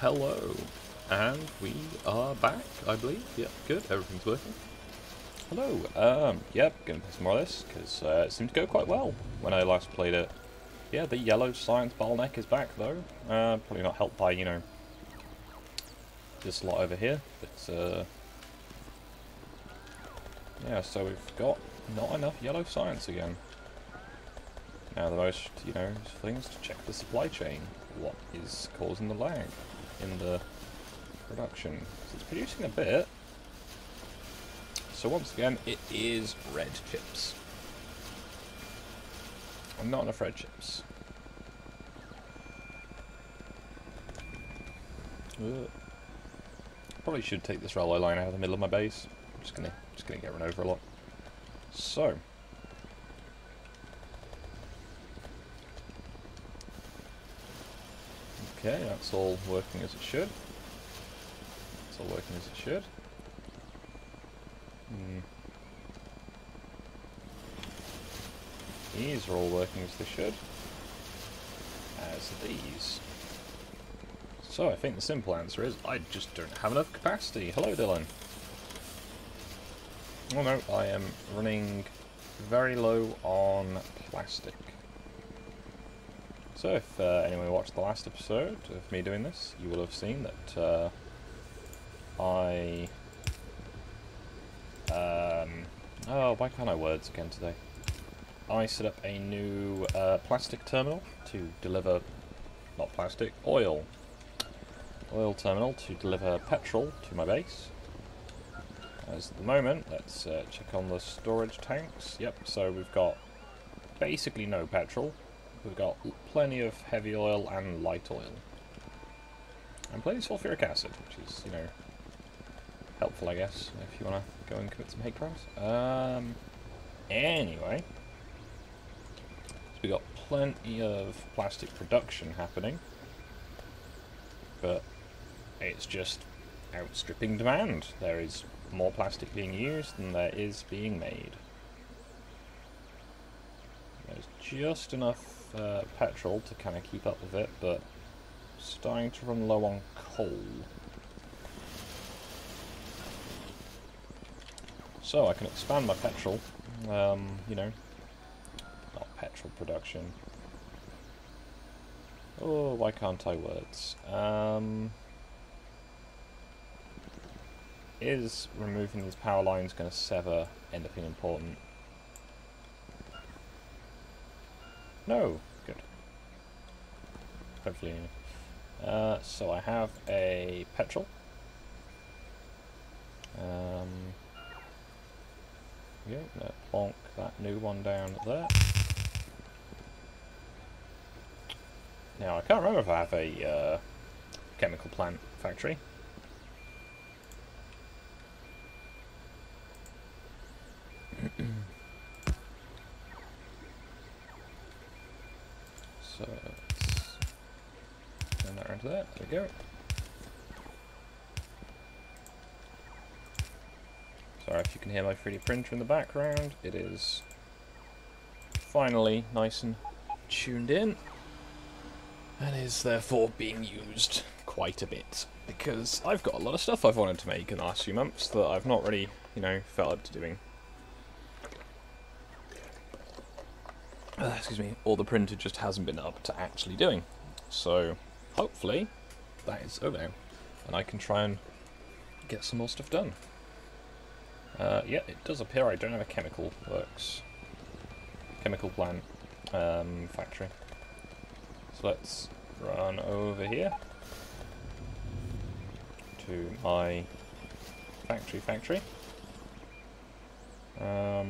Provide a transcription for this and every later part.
Hello, and we are back, I believe. Yep, good, everything's working. Hello, yep, gonna play some more of this, because it seemed to go quite well when I last played it. Yeah, the yellow science bottleneck is back, though. Probably not helped by, you know, this lot over here, but, yeah, so we've got not enough yellow science again. Now the most, you know, thing is to check the supply chain. What is causing the lag in the production? So it's producing a bit. So once again, it is red chips. And not enough red chips. Ugh. Probably should take this railway line out of the middle of my base. I'm just gonna get run over a lot. So. Okay, that's all working as it should. It's all working as it should. These are all working as they should. As are these. So I think the simple answer is I just don't have enough capacity. Hello, Dylan. Oh no, I am running very low on plastic. So if anyone watched the last episode of me doing this, you will have seen that oh, why can't I words again today? I set up a new plastic terminal to deliver, not plastic, oil terminal to deliver petrol to my base. As at the moment, let's check on the storage tanks. Yep, so we've got basically no petrol. We've got plenty of heavy oil and light oil. And plenty of sulfuric acid, which is, you know, helpful, I guess, if you want to go and commit some hate crimes. Anyway, so we got plenty of plastic production happening, but it's just outstripping demand. There is more plastic being used than there is being made. There's just enough petrol to kind of keep up with it, but starting to run low on coal. So I can expand my petrol, you know, not petrol production. Oh, why can't I words? Is removing these power lines going to sever anything important? No, good. Hopefully. So I have a petrol. Yeah, gonna plonk that new one down there. Now I can't remember if I have a chemical plant factory. So let's turn that around to there. There we go. Sorry if you can hear my 3D printer in the background. It is finally nice and tuned in, and is therefore being used quite a bit, because I've got a lot of stuff I've wanted to make in the last few months that I've not really, you know, felt up to doing. Excuse me, or the printer just hasn't been up to actually doing. So hopefully that is over now, and I can try and get some more stuff done. Yeah, it does appear I don't have a chemical plant factory. So let's run over here to my factory. I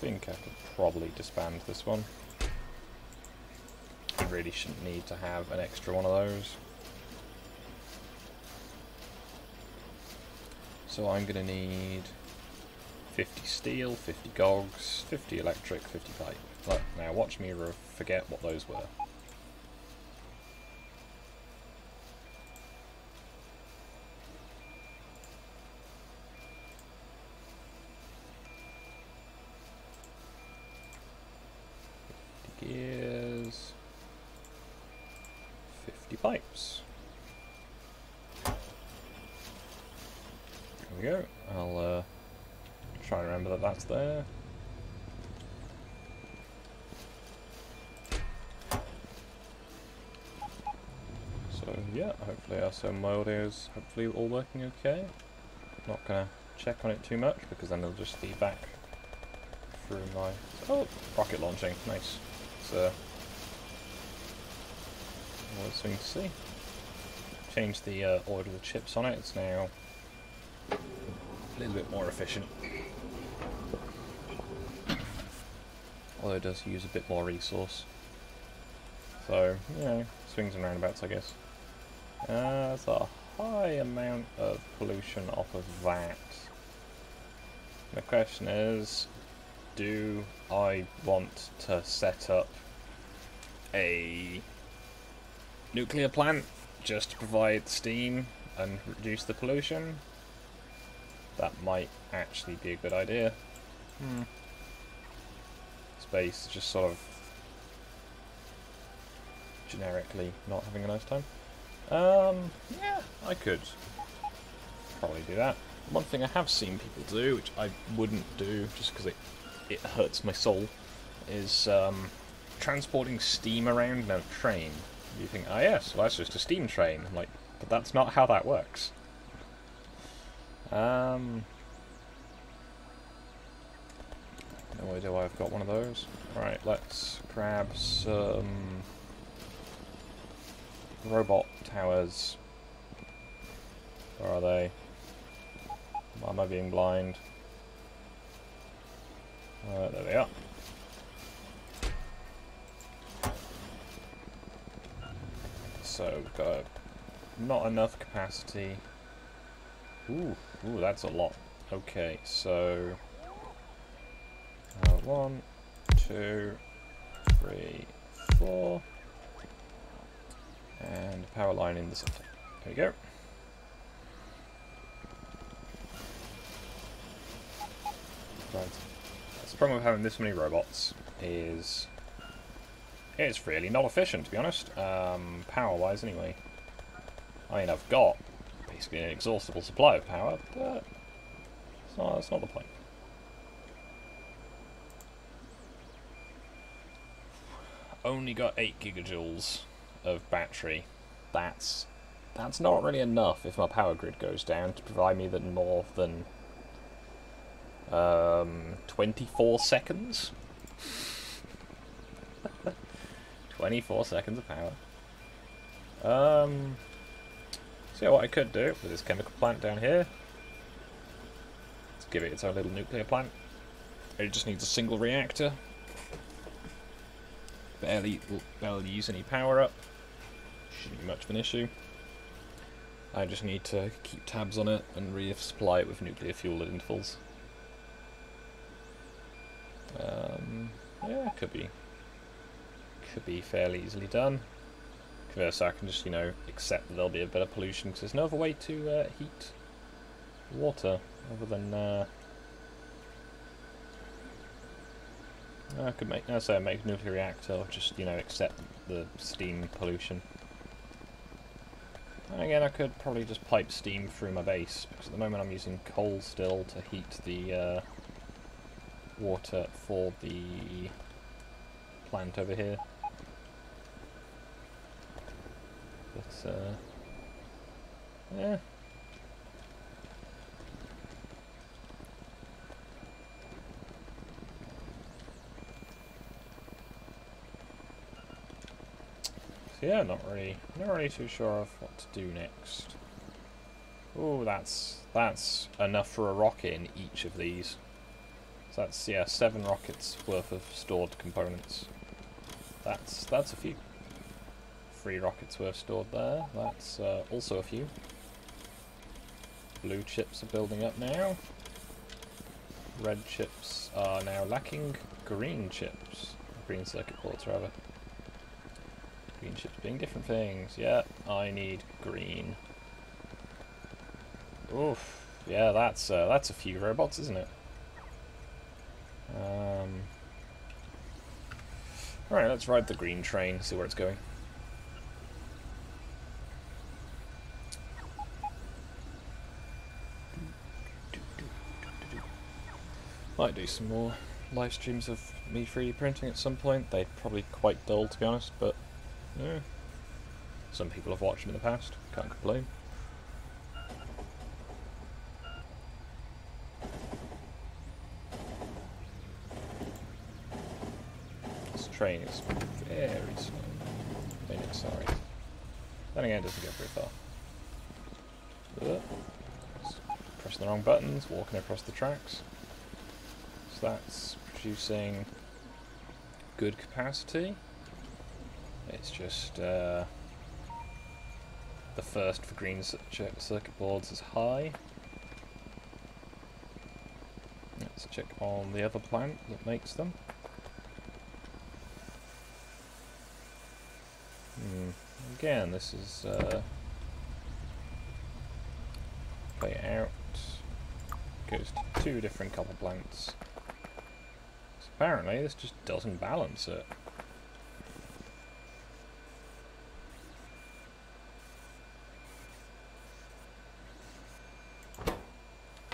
think I could probably disband this one. I really shouldn't need to have an extra one of those. So I'm going to need 50 steel, 50 gogs, 50 electric, 50 pipe. Look, now watch me forget what those were. Gears, safety pipes. There we go. I'll try and remember that that's there. So yeah, hopefully my audio's hopefully all working okay. Not gonna check on it too much because then it'll just feed back through my... Oh, rocket launching, nice. It's always something to see. Change the order of the chips on it, it's now a little bit more efficient. Although it does use a bit more resource. So, you know, swings and roundabouts, I guess. There's a high amount of pollution off of that. The question is, do I want to set up a nuclear plant just to provide steam and reduce the pollution? That might actually be a good idea. Space just sort of generically not having a nice time. Yeah, I could probably do that. One thing I have seen people do, which I wouldn't do just because it hurts my soul, is transporting steam around in a train. You think, oh yes, well that's just a steam train. I'm like, but that's not how that works. No idea why I've got one of those. Right, let's grab some robot towers. Where are they? Why am I being blind? There they are. So we've got not enough capacity. Ooh, that's a lot. Okay, so 1, 2, 3, 4, and a power line in the center. There we go. Right. That's the problem with having this many robots is it's really not efficient, to be honest. Power-wise, anyway. I mean, I've got basically an inexhaustible supply of power, but that's not the point. Only got 8 gigajoules of battery. That's not really enough if my power grid goes down to provide me more than 24 seconds. 24 seconds of power. So what I could do with this chemical plant down here, let's give it its own little nuclear plant. It just needs a single reactor. Barely use any power up. Shouldn't be much of an issue. I just need to keep tabs on it and resupply it with nuclear fuel at intervals. Yeah, could be fairly easily done. So I can just, you know, accept that there'll be a bit of pollution because there's no other way to heat water other than I could make a nuclear reactor or just, you know, accept the steam pollution. And again, I could probably just pipe steam through my base because at the moment I'm using coal still to heat the water for the plant over here. But yeah. So yeah, not really too sure of what to do next. Oh, that's enough for a rocket in each of these. So that's, yeah, 7 rockets worth of stored components. That's a few. 3 rockets worth stored there. That's also a few. Blue chips are building up now. Red chips are now lacking green chips. Green circuit boards, rather. Green chips being different things. Yeah, I need green. Oof. Yeah, that's a few robots, isn't it? Alright, let's ride the green train, see where it's going. Might do some more live streams of me 3D printing at some point. They're probably quite dull, to be honest, but yeah. Some people have watched them in the past, can't complain. This train is very slow. Sorry. Then again, it doesn't get very far. Pressing the wrong buttons, walking across the tracks. So that's producing good capacity. It's just the first for green circuit boards is high. Let's check on the other plant that makes them. Again, this is play out. Goes to 2 different copper plants. So apparently, this just doesn't balance it.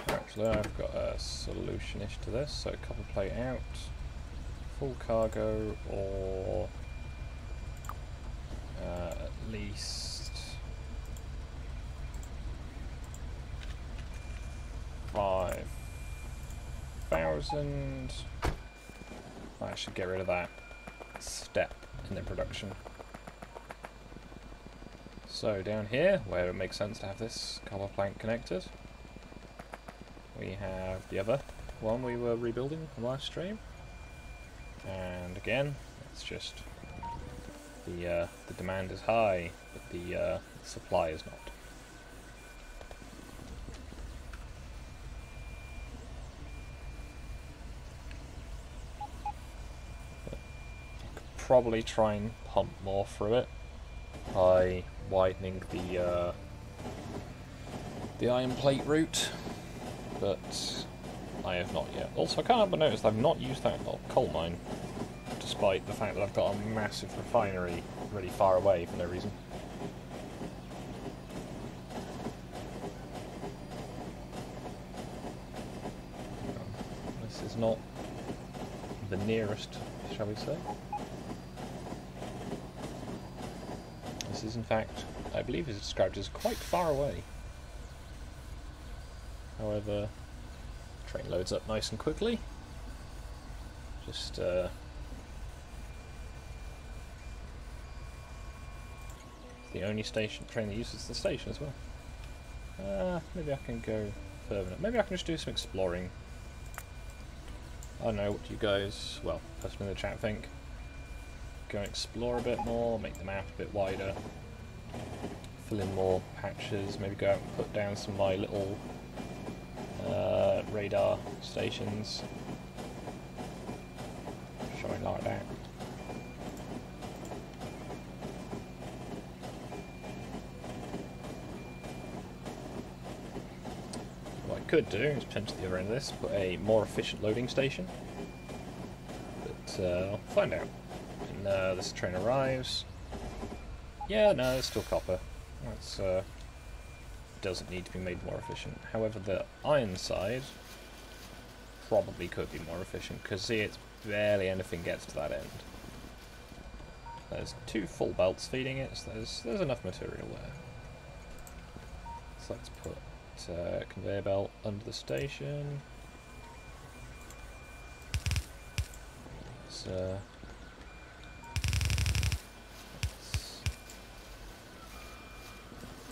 Actually, I've got a solution-ish to this. So copper plate out, full cargo, or at least 5,000. I should get rid of that step in the production. So down here, where it makes sense to have this copper plank connected, we have the other one we were rebuilding from last stream, and again, it's just the demand is high, but the supply is not. But I could probably try and pump more through it by widening the iron plate route, but I have not yet. Also, I can't help but notice I've not used that coal mine, despite the fact that I've got a massive refinery really far away for no reason. This is not the nearest, shall we say. This is in fact, I believe it's described as quite far away. However, train loads up nice and quickly. Just the only train that uses the station as well. Maybe I can go further. Maybe I can just do some exploring. I don't know, what do you guys, well, person in the chat think? Go and explore a bit more, make the map a bit wider, fill in more patches, maybe go out and put down some of my little radar stations. Something like that. What I could do is potentially the other end of this, put a more efficient loading station. But I'll find out. And this train arrives. Yeah, no, it's still copper. That's doesn't need to be made more efficient. However, the iron side probably could be more efficient, because see, it's barely anything gets to that end. There's 2 full belts feeding it, so there's enough material there. So let's put conveyor belt under the station.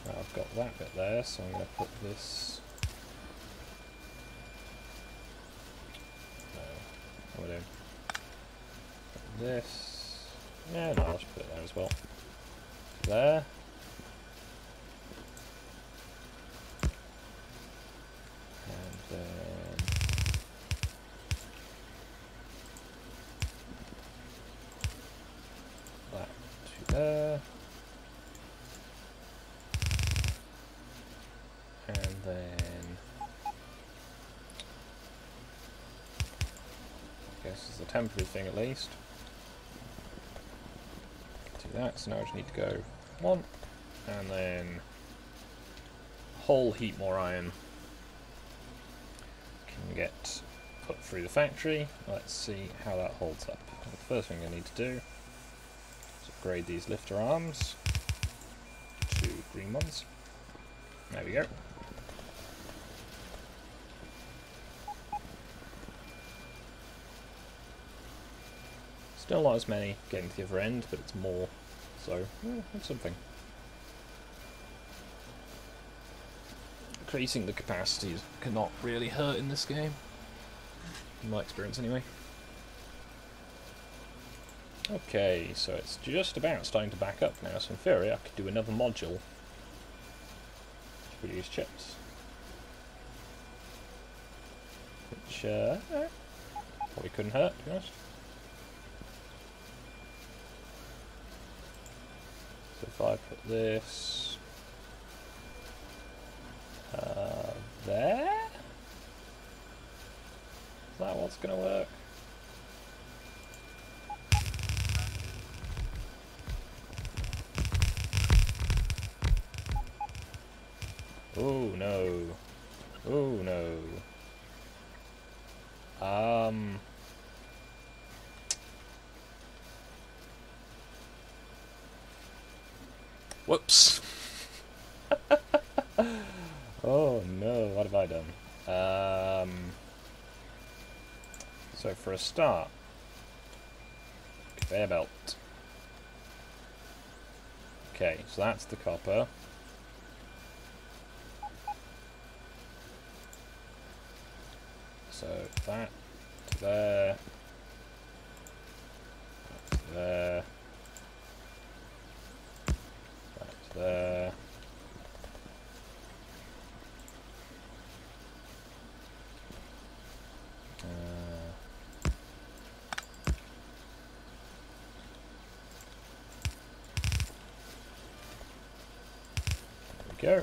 I've got that bit there, so I'm going to put this. What am I doing? This. Yeah, no, I'll just put it there as well. There. And then that to there. And then I guess it's a temporary thing at least. Do that, so now I just need to go 1 and then whole heap more iron. Can get put through the factory. Let's see how that holds up. The first thing I need to do is upgrade these lifter arms to green ones. There we go. Still not as many getting to the other end, but it's more, so it's something. Increasing the capacities cannot really hurt in this game, in my experience anyway. Okay, so it's just about starting to back up now, so in theory I could do another module to produce chips. Which probably couldn't hurt, to be honest. So if I put this there? Is that what's going to work? Oh no. Oh no. Whoops. Oh no, what have I done? So for a start, conveyor belt. Okay, so that's the copper. So that to there, that to there, that to there. Go.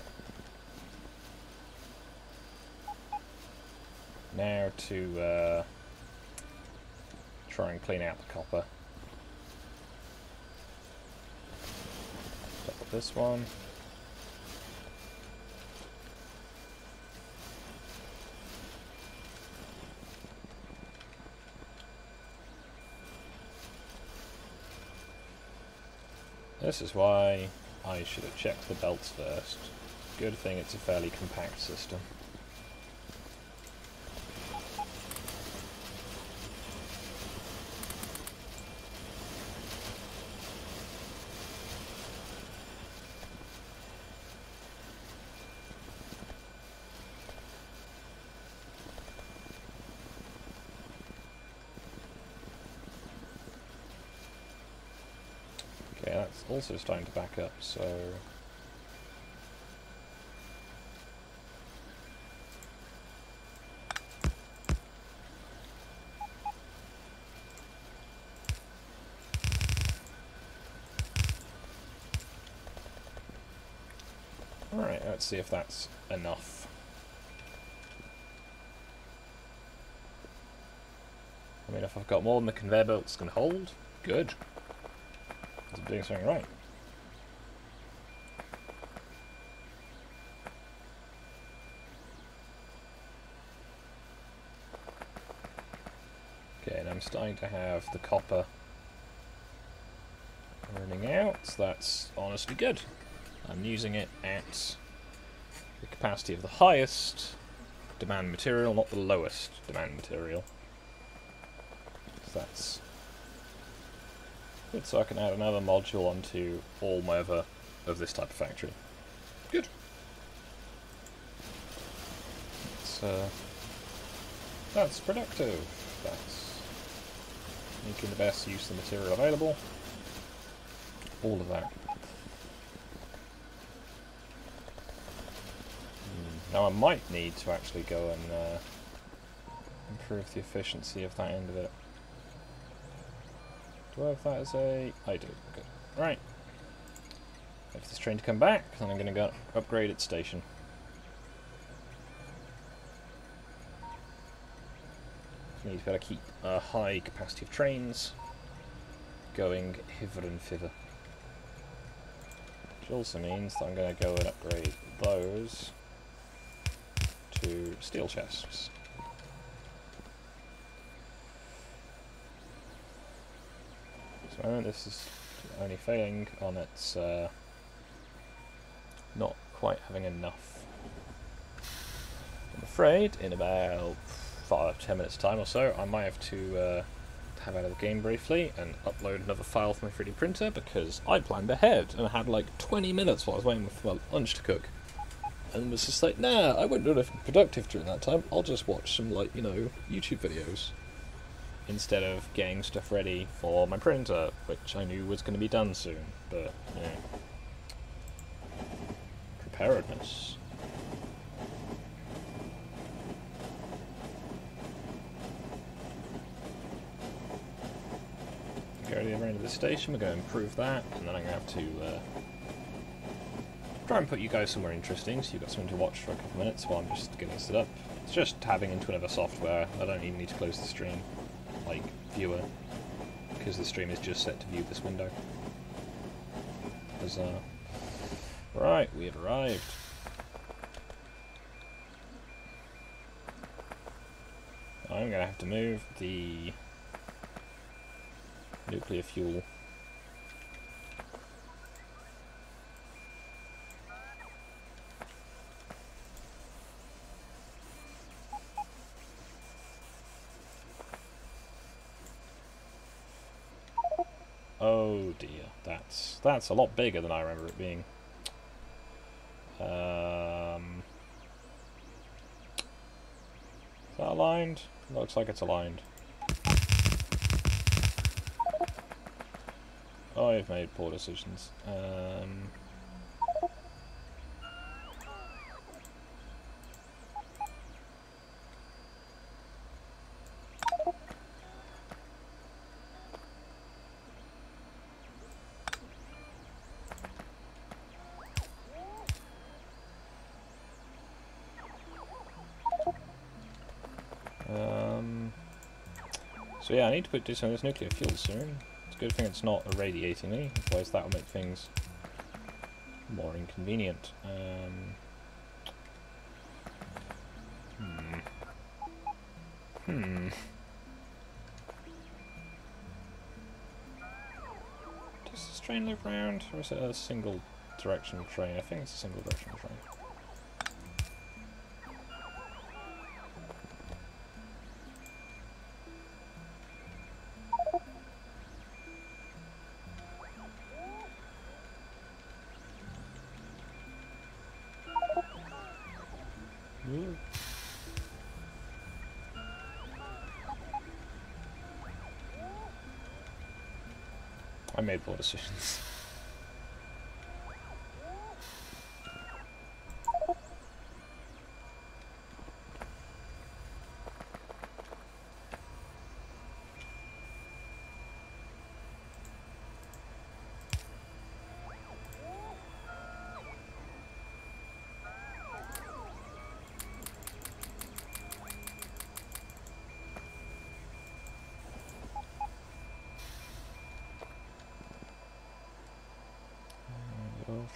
Now to try and clean out the copper. Start with this one. This is why I should have checked the belts first. Good thing it's a fairly compact system. Okay, that's also starting to back up, so alright, let's see if that's enough. I mean, if I've got more than the conveyor belts can hold, good. I'm doing something right. Okay, and I'm starting to have the copper running out. That's honestly good. I'm using it at the capacity of the highest demand material, not the lowest demand material. So that's good, so I can add another module onto all my other of this type of factory. Good. That's productive. That's making the best use of the material available. All of that. Now I might need to actually go and improve the efficiency of that end of it. Do I have that as a... I do. Good. Right. Wait for this train to come back, then I'm going to go upgrade its station. Need to be able to keep a high capacity of trains going hither and thither. Which also means that I'm going to go and upgrade those to steel chests. at the moment this is only failing on its not quite having enough. I'm afraid in about 5-10 minutes time or so I might have to tab out of the game briefly and upload another file from my 3D printer, because I planned ahead and I had like 20 minutes while I was waiting for my lunch to cook, and was just like, nah, I won't do anything productive during that time, I'll just watch some, like, you know, YouTube videos instead of getting stuff ready for my printer, which I knew was going to be done soon. But yeah, preparedness. Go to the other end of the station, we're going to improve that, and then I'm going to have to try and put you guys somewhere interesting, so you've got something to watch for a couple of minutes while I'm just getting set up. It's just tabbing into another software. I don't even need to close the stream, like viewer, because the stream is just set to view this window. Bizarre. Right, we have arrived. I'm going to have to move the nuclear fuel. Oh dear, that's a lot bigger than I remember it being. Is that aligned? Looks like it's aligned. Oh, I've made poor decisions. So yeah, I need to do some of this nuclear fuel soon. It's a good thing it's not irradiating me, otherwise that will make things more inconvenient. Does this train loop round, or is it a single direction train? I think it's a single direction train. I made poor decisions.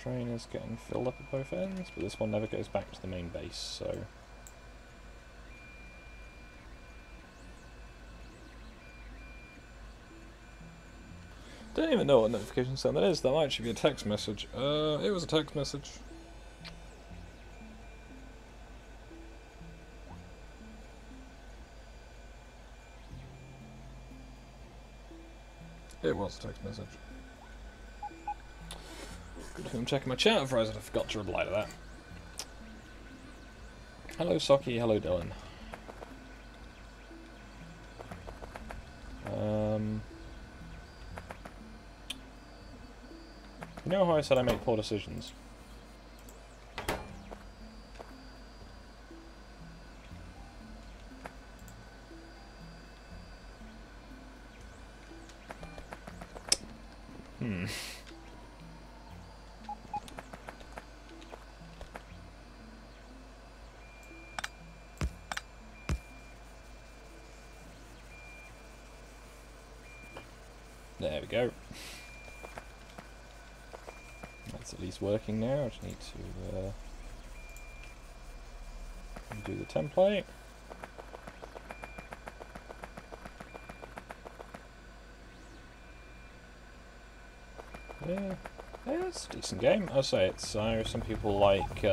Train is getting filled up at both ends, but this one never goes back to the main base, so... Don't even know what notification sound that is. That might actually be a text message. It was a text message. It was a text message. Good thing I'm checking my chat, otherwise I'd have forgot to reply to that. Hello Socky, hello Dylan. You know how I said I make poor decisions? There we go. That's at least working now. I just need to do the template. Yeah, yeah, it's a decent game. I'll say it's. Some people like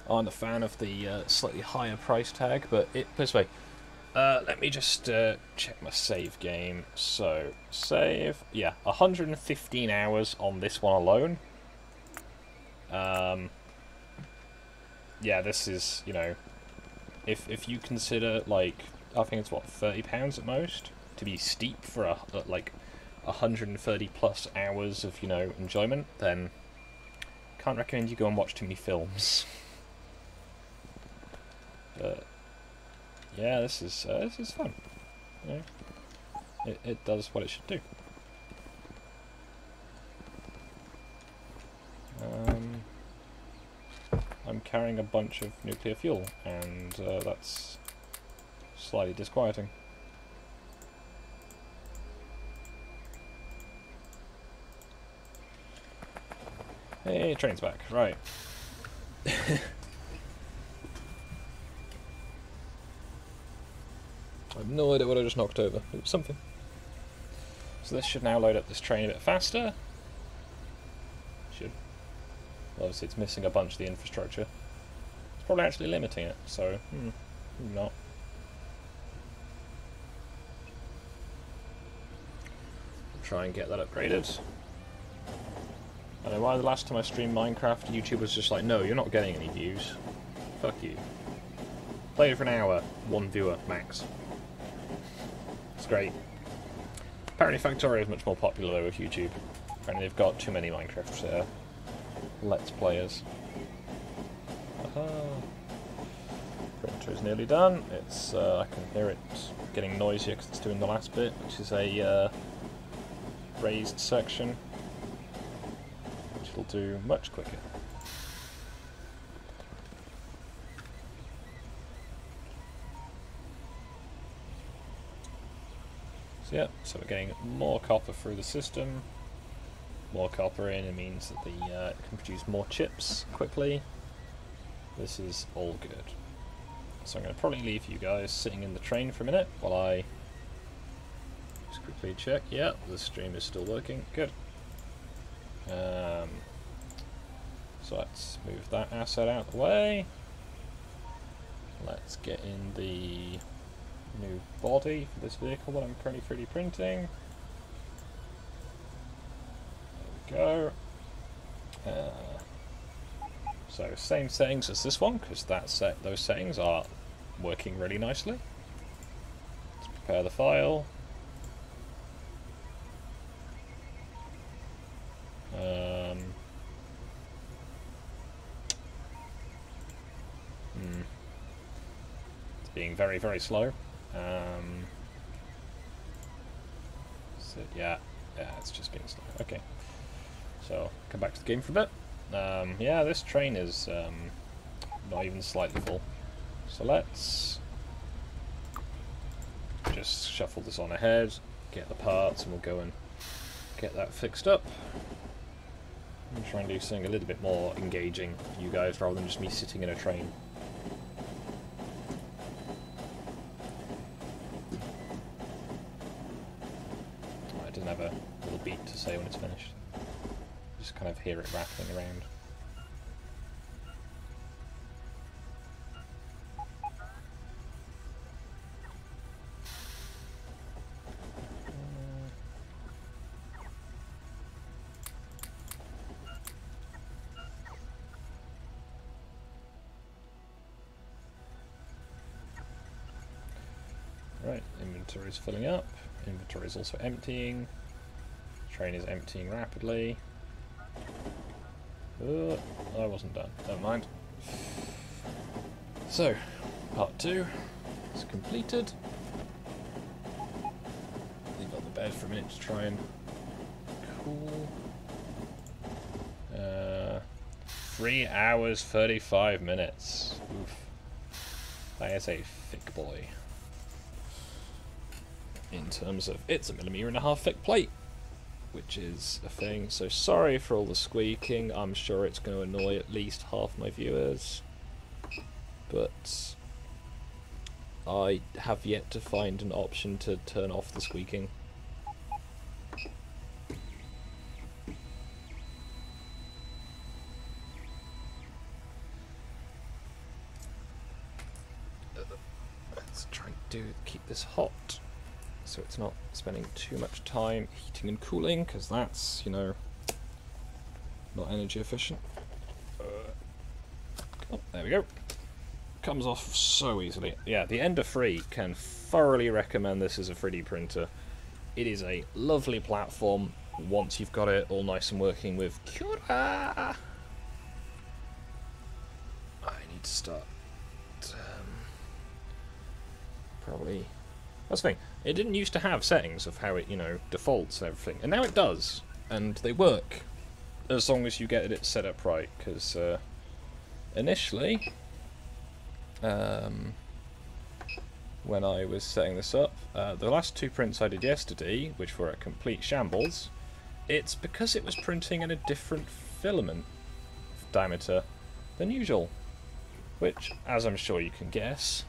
aren't a fan of the slightly higher price tag, but this way. Let me just check my save game. So save, yeah, 115 hours on this one alone. Yeah, this is, you know, if you consider, like, I think it's what, £30 at most to be steep for like 130 plus hours of, you know, enjoyment, then can't recommend you go and watch too many films. But yeah, this is fun. You know, it does what it should do. I'm carrying a bunch of nuclear fuel, and that's slightly disquieting. Hey, train's back. Right. I have no idea what I just knocked over. It was something. So this should now load up this train a bit faster. Should. Obviously it's missing a bunch of the infrastructure. It's probably actually limiting it, so not. Try and get that upgraded. I don't know why the last time I streamed Minecraft, YouTube was just like, no, you're not getting any views. Fuck you. Play it for an hour, 1 viewer max. It's great. Apparently Factorio is much more popular though with YouTube. Apparently they've got too many Minecraft Let's Players. Printer is nearly done. It's I can hear it getting noisier because it's doing the last bit, which is a raised section, which will do much quicker. So yeah, so we're getting more copper through the system. More copper in, it means that it can produce more chips quickly. This is all good. So I'm going to probably leave you guys sitting in the train for a minute while I just quickly check. Yeah, the stream is still working. Good. So let's move that asset out of the way. Let's get in the new body for this vehicle that I'm currently 3D printing. There we go. So same settings as this one, because those settings are working really nicely. Let's prepare the file. It's being very, very slow. So yeah, it's just being slow. Okay. So, come back to the game for a bit. Yeah, this train is not even slightly full. So let's just shuffle this on ahead, get the parts, and we'll go and get that fixed up. And try and do something a little bit more engaging for you guys rather than just me sitting in a train. I didn't have a little beat to say when it's finished. Just kind of hear it rattling around. Right, inventory is filling up. Inventory is also emptying. Train is emptying rapidly. I wasn't done. Never mind. So, part 2 is completed. Leave on the bed for a minute to try and cool. 3 hours 35 minutes. Oof. That is a thick boy. In terms of, it's a 1.5 mm thick plate, which is a thing. So sorry for all the squeaking. I'm sure it's going to annoy at least half my viewers, but I have yet to find an option to turn off the squeaking. do keep this hot, so it's not spending too much time heating and cooling, because that's, you know, not energy efficient. Oh, there we go. Comes off so easily. Yeah, the Ender 3 can thoroughly recommend this as a 3D printer. It is a lovely platform once you've got it all nice and working with Cura. I need to start. Probably. That's the thing. It didn't used to have settings of how it, you know, defaults and everything, and now it does, and they work as long as you get it set up right. Because initially, when I was setting this up, the last two prints I did yesterday, which were a complete shambles, it's because it was printing in a different filament diameter than usual, which, as I'm sure you can guess,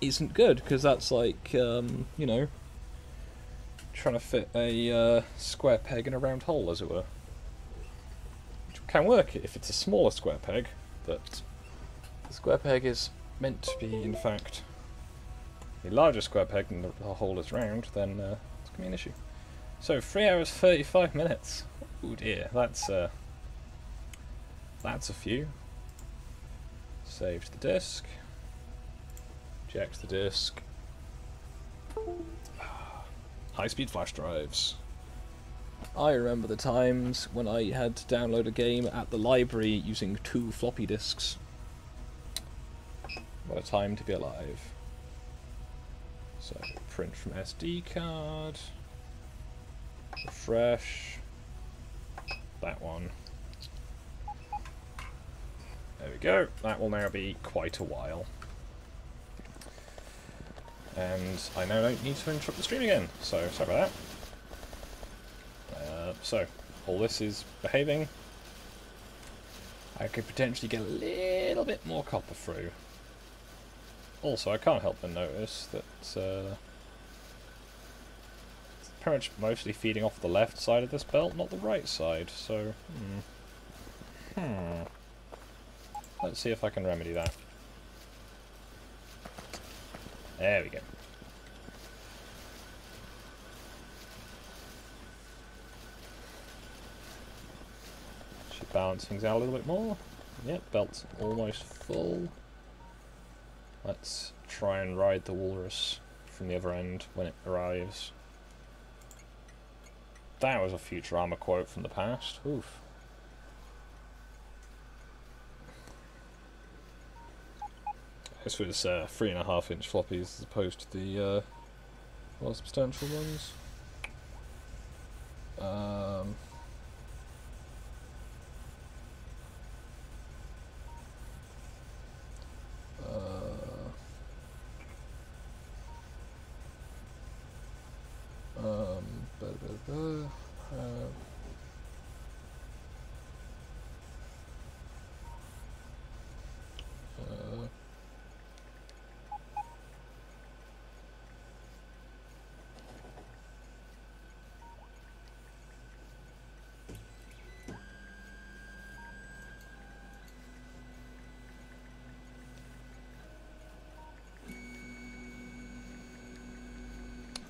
isn't good, because that's like, you know, trying to fit a square peg in a round hole, as it were. Which can work if it's a smaller square peg, but the square peg is meant to be, in fact, a larger square peg and the hole is round, then it's going to be an issue. So 3 hours 35 minutes. Oh dear, that's a few. Save to the disk. Eject the disk. High-speed flash drives. I remember the times when I had to download a game at the library using 2 floppy disks. What a time to be alive. So, print from SD card. Refresh. That one. There we go. That will now be quite a while. And I now don't need to interrupt the stream again, so sorry about that. So, all this is behaving. I could potentially get a little bit more copper through. Also, I can't help but notice that it's pretty much mostly feeding off the left side of this belt, not the right side, so... Let's see if I can remedy that. There we go. Should balance things out a little bit more. Yep, belt's almost full. Let's try and ride the walrus from the other end when it arrives. That was a Futurama quote from the past. Oof. This was 3.5-inch floppies as opposed to the more substantial ones.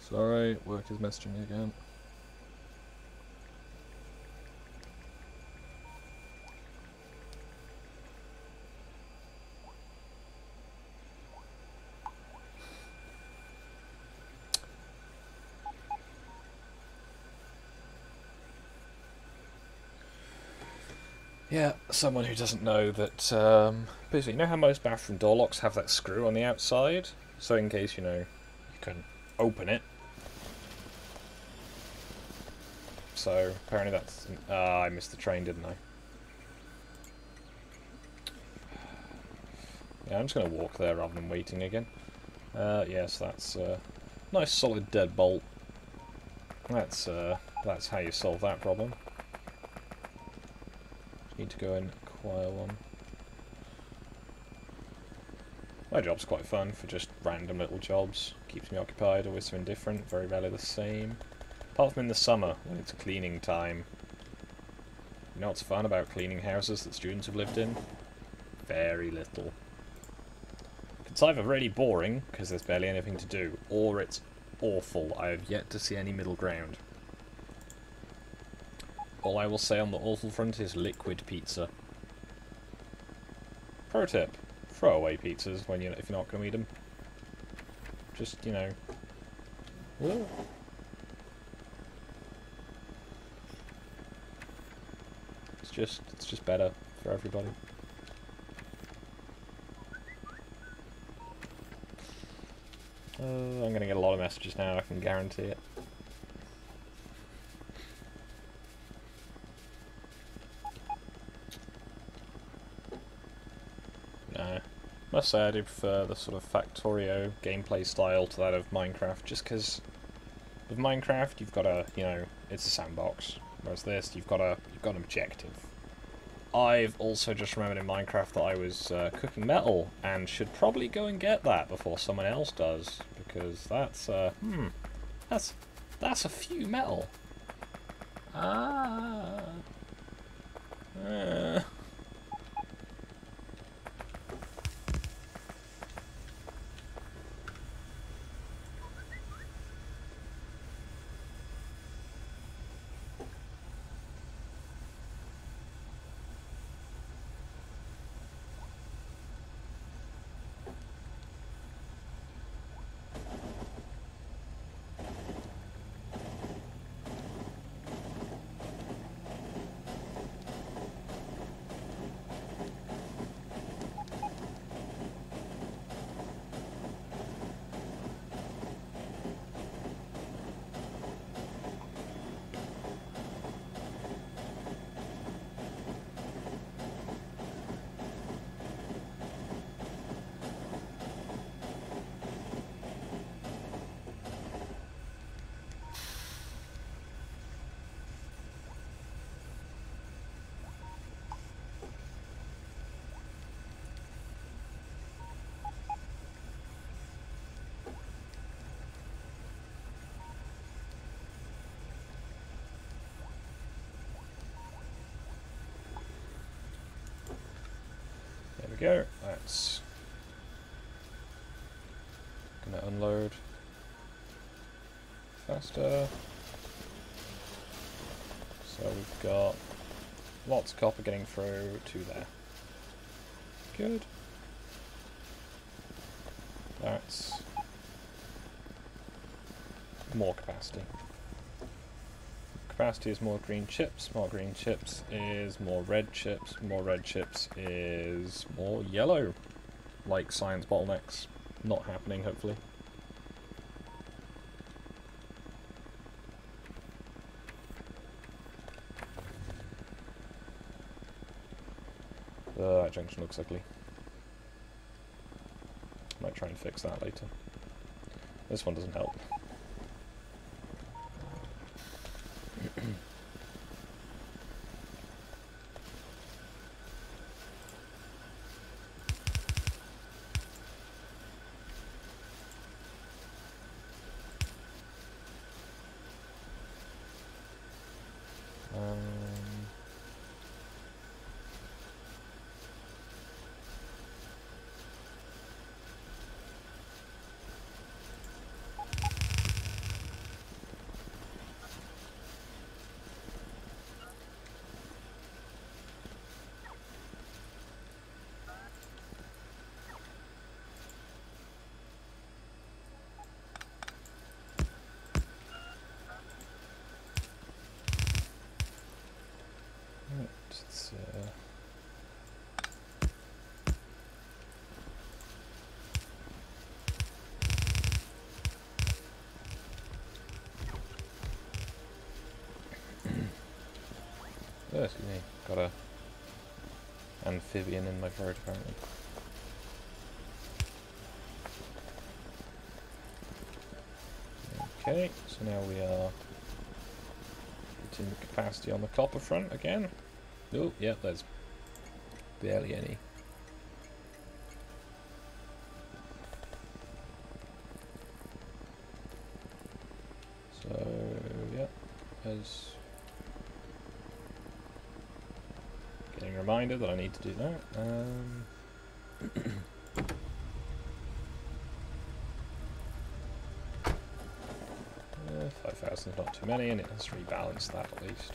Sorry, work is messaging me again. Yeah, someone who doesn't know that, basically, you know how most bathroom door locks have that screw on the outside? So in case, you know, you can open it. So, apparently that's... I missed the train, didn't I? Yeah, I'm just going to walk there rather than waiting again. Yes, that's a nice solid deadbolt. That's how you solve that problem. Just need to go and acquire one. My job's quite fun for just random little jobs. Keeps me occupied, always something different, very rarely the same. Apart from in the summer, when it's cleaning time. You know what's fun about cleaning houses that students have lived in? Very little. You It's either really boring, because there's barely anything to do, or it's awful. I have yet to see any middle ground. All I will say on the awful front is liquid pizza. Pro tip, throw away pizzas when if you're not going to eat them. Just, you know... Whoa. It's just better for everybody. I'm going to get a lot of messages now, I can guarantee it. No. Must say I do prefer the sort of Factorio gameplay style to that of Minecraft, just because with Minecraft you've got a, you know, it's a sandbox, whereas this you've got an objective. I've also just remembered in Minecraft that I was cooking metal, and should probably go and get that before someone else does, because that's a few metal. There we go, that's gonna unload faster. So we've got lots of copper getting through to there. Good. That's more capacity. Capacity is more green chips is more red chips is more yellow. Like science bottlenecks. Not happening, hopefully. That junction looks ugly. Might try and fix that later. This one doesn't help. It's, oh, excuse me, got a amphibian in my throat apparently. Okay, so now we are getting the capacity on the copper front again. Oh, yeah, there's barely any. So, yeah, as getting reminded that I need to do that. 5,000 is not too many, and it has rebalanced that at least.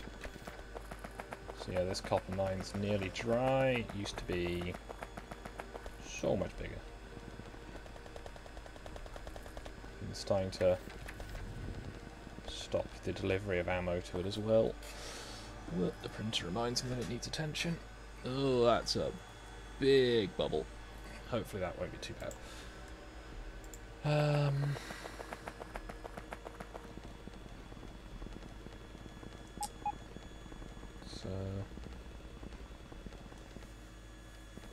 So yeah, this copper mine's nearly dry. It used to be so much bigger. And it's starting to stop the delivery of ammo to it as well. But the printer reminds me that it needs attention. Oh, that's a big bubble. Hopefully that won't be too bad. So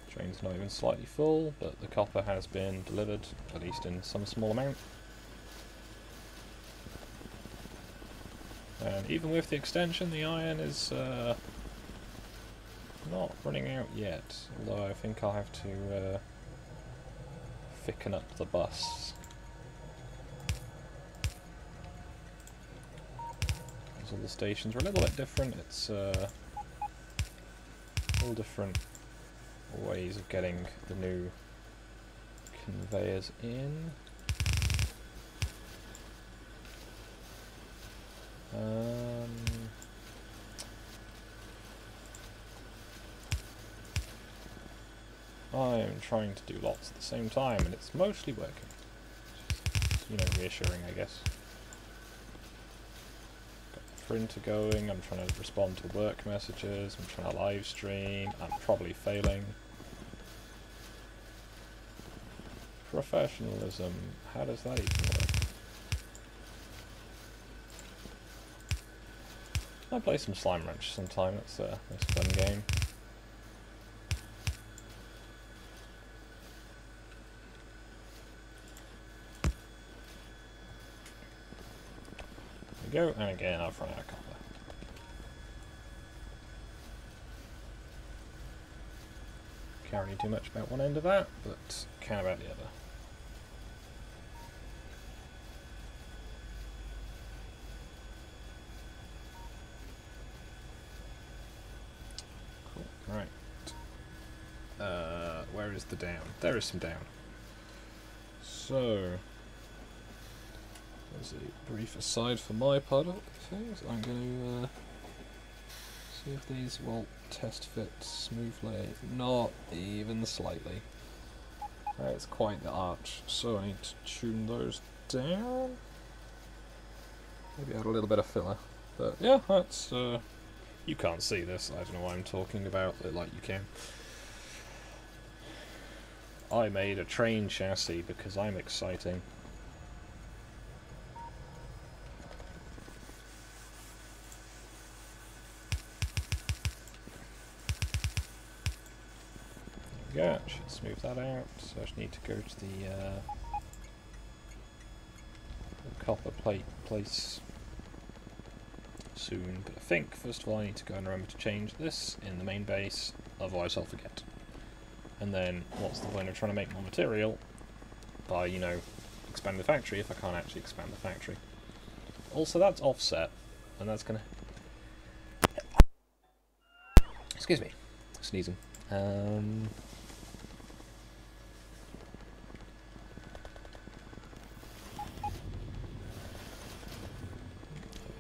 train's not even slightly full, but the copper has been delivered, at least in some small amount. And even with the extension, the iron is not running out yet, although I think I'll have to thicken up the bus. All the stations are a little bit different. It's all different ways of getting the new conveyors in. I'm trying to do lots at the same time, and it's mostly working. Just, you know, reassuring, I guess. Printer going, I'm trying to respond to work messages, I'm trying to live stream, I'm probably failing. Professionalism, how does that even work? I play some Slime Ranch sometime, that's a fun game. Go, and again I've run out of copper. Can't really do much about one end of that, but can about the other. Cool, right. Where is the down? There is some down. So as a brief aside for my part of things, I'm going to see if these will test fit smoothly. Not even slightly. It's quite the arch, so I need to tune those down. Maybe add a little bit of filler. But yeah, that's... you can't see this, I don't know why I'm talking about it like you can. I made a train chassis because I'm exciting. Yeah, should smooth that out. So I just need to go to the copper plate place soon. But I think first of all I need to go and remember to change this in the main base, otherwise I'll forget. And then what's the point of trying to make more material by, you know, expand the factory if I can't actually expand the factory. Also that's offset, and that's gonna... Excuse me, sneezing.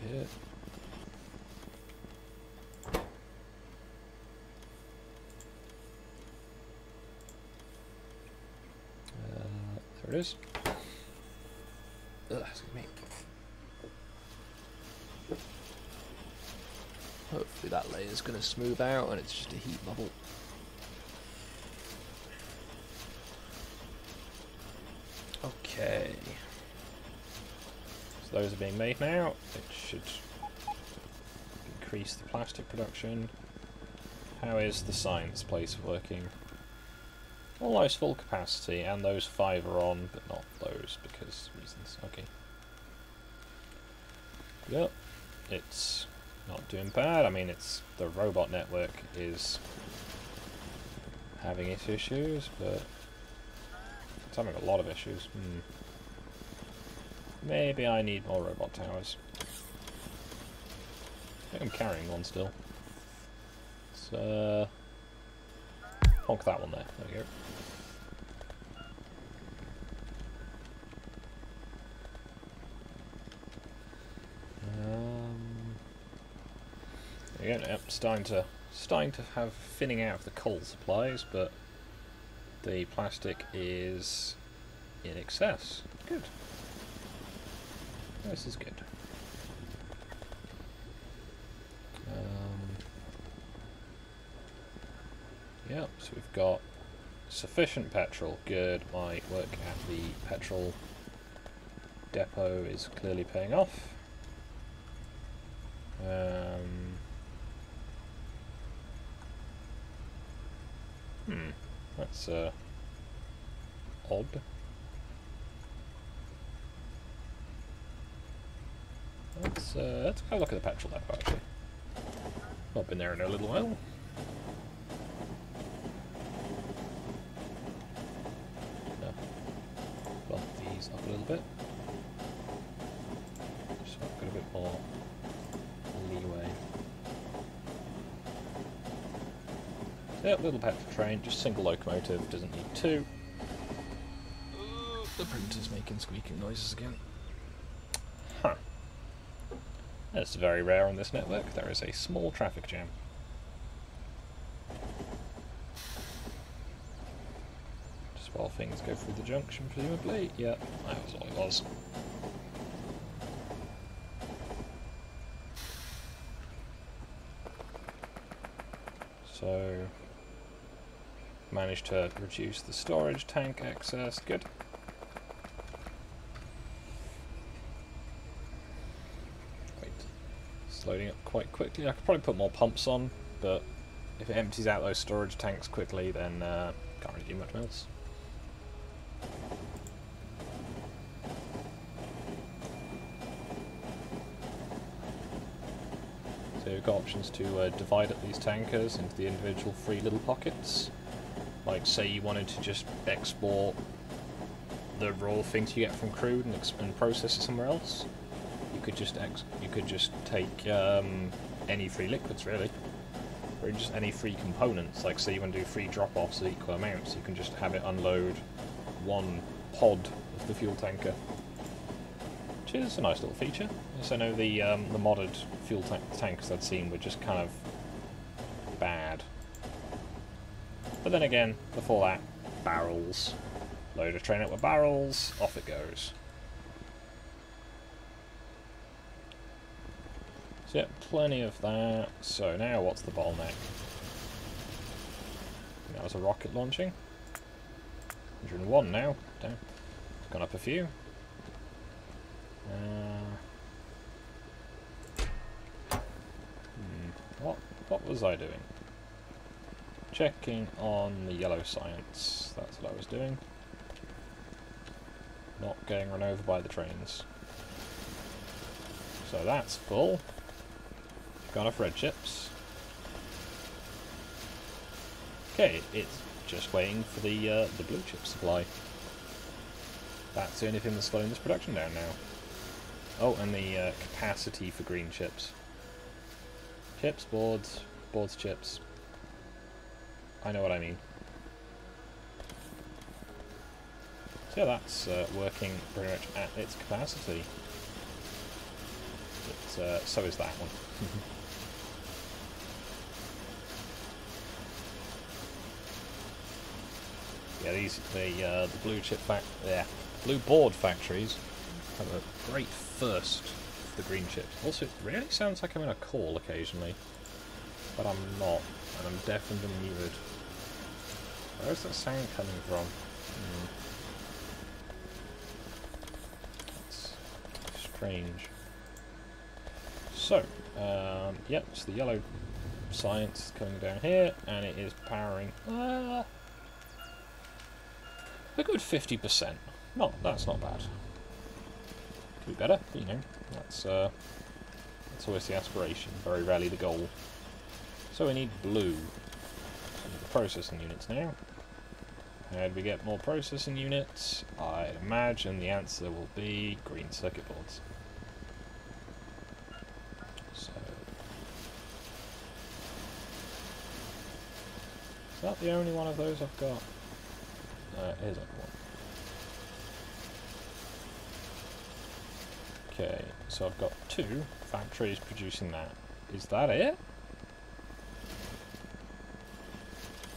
Here. There it is. Excuse me. Hopefully that layer is going to smooth out and it's just a heat bubble. Okay. So those are being made now. It should increase the plastic production. How is the science place working? Almost full capacity, and those 5 are on, but not those because reasons. Okay. Yep, it's not doing bad. I mean, it's the robot network is having its issues, but it's having a lot of issues. Maybe I need more robot towers. I think I'm carrying one still. So honk that one there. There we go. Again, yep, starting to have thinning out of the coal supplies, but the plastic is in excess. Good. This is good. Yep, so we've got sufficient petrol. Good. My work at the petrol depot is clearly paying off. That's odd. Let's go look at the petrol depot actually. Not been there in a little while. Bump these up a little bit. So I've got a bit more leeway. Yep, little petrol train, just single locomotive, doesn't need two. The printer's making squeaking noises again. Huh. That's very rare on this network. There is a small traffic jam. Just while things go through the junction, presumably. Yep, that was all it was. So, managed to reduce the storage tank access. Good. Wait, it's loading up quite quickly. I could probably put more pumps on, but if it empties out those storage tanks quickly, then can't really do much else. So you've got options to divide up these tankers into the individual free little pockets. Like, say you wanted to just export the raw things you get from crude and process it somewhere else. You could just take any free liquids really, or just any free components. Like, say you want to do free drop-offs of equal amounts, you can just have it unload one pod of the fuel tanker. Which is a nice little feature. Yes, I know the modded fuel tankers I'd seen were just kind of bad. But then again, before that, barrels. Load a train up with barrels, off it goes. So yeah, plenty of that. So now what's the bottleneck? That was a rocket launching. 101 now. Damn. It's gone up a few. What was I doing? Checking on the yellow science. That's what I was doing. Not getting run over by the trains. So that's full. Got enough red chips. Okay, it's just waiting for the blue chip supply. That's the only thing that's slowing this production down now. Oh, and the capacity for green chips. Chips, boards, chips. I know what I mean. So yeah, that's working pretty much at its capacity. But, so is that one. Yeah, the blue chip blue board factories have a great thirst for the green chips. Also, it really sounds like I'm in a call occasionally, but I'm not, and I'm deaf and muted. Where's that sound coming from? That's strange. So, yep, so the yellow science is coming down here, and it is powering a good 50%. That's not bad. Could be better, but you know, that's always the aspiration, very rarely the goal. So we need blue. So we need the processing units now. How do we get more processing units? I imagine the answer will be green circuit boards. So, is that the only one of those I've got? Here's another one. Okay, so I've got 2 factories producing that. Is that it?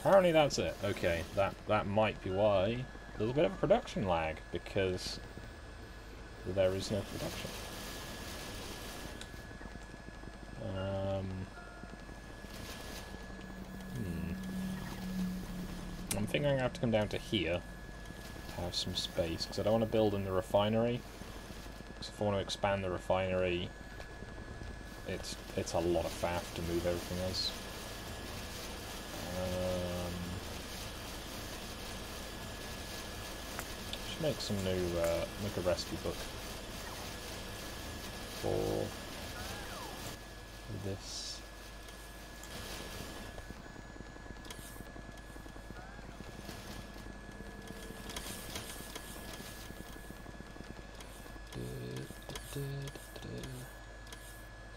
apparently that's it. Okay, that might be why there's a bit of a production lag, because there is no production. I'm thinking I'm going to have to come down to here to have some space, because I don't want to build in the refinery. Because if I want to expand the refinery, it's a lot of faff to move everything else. Should make some new, make a recipe book for this.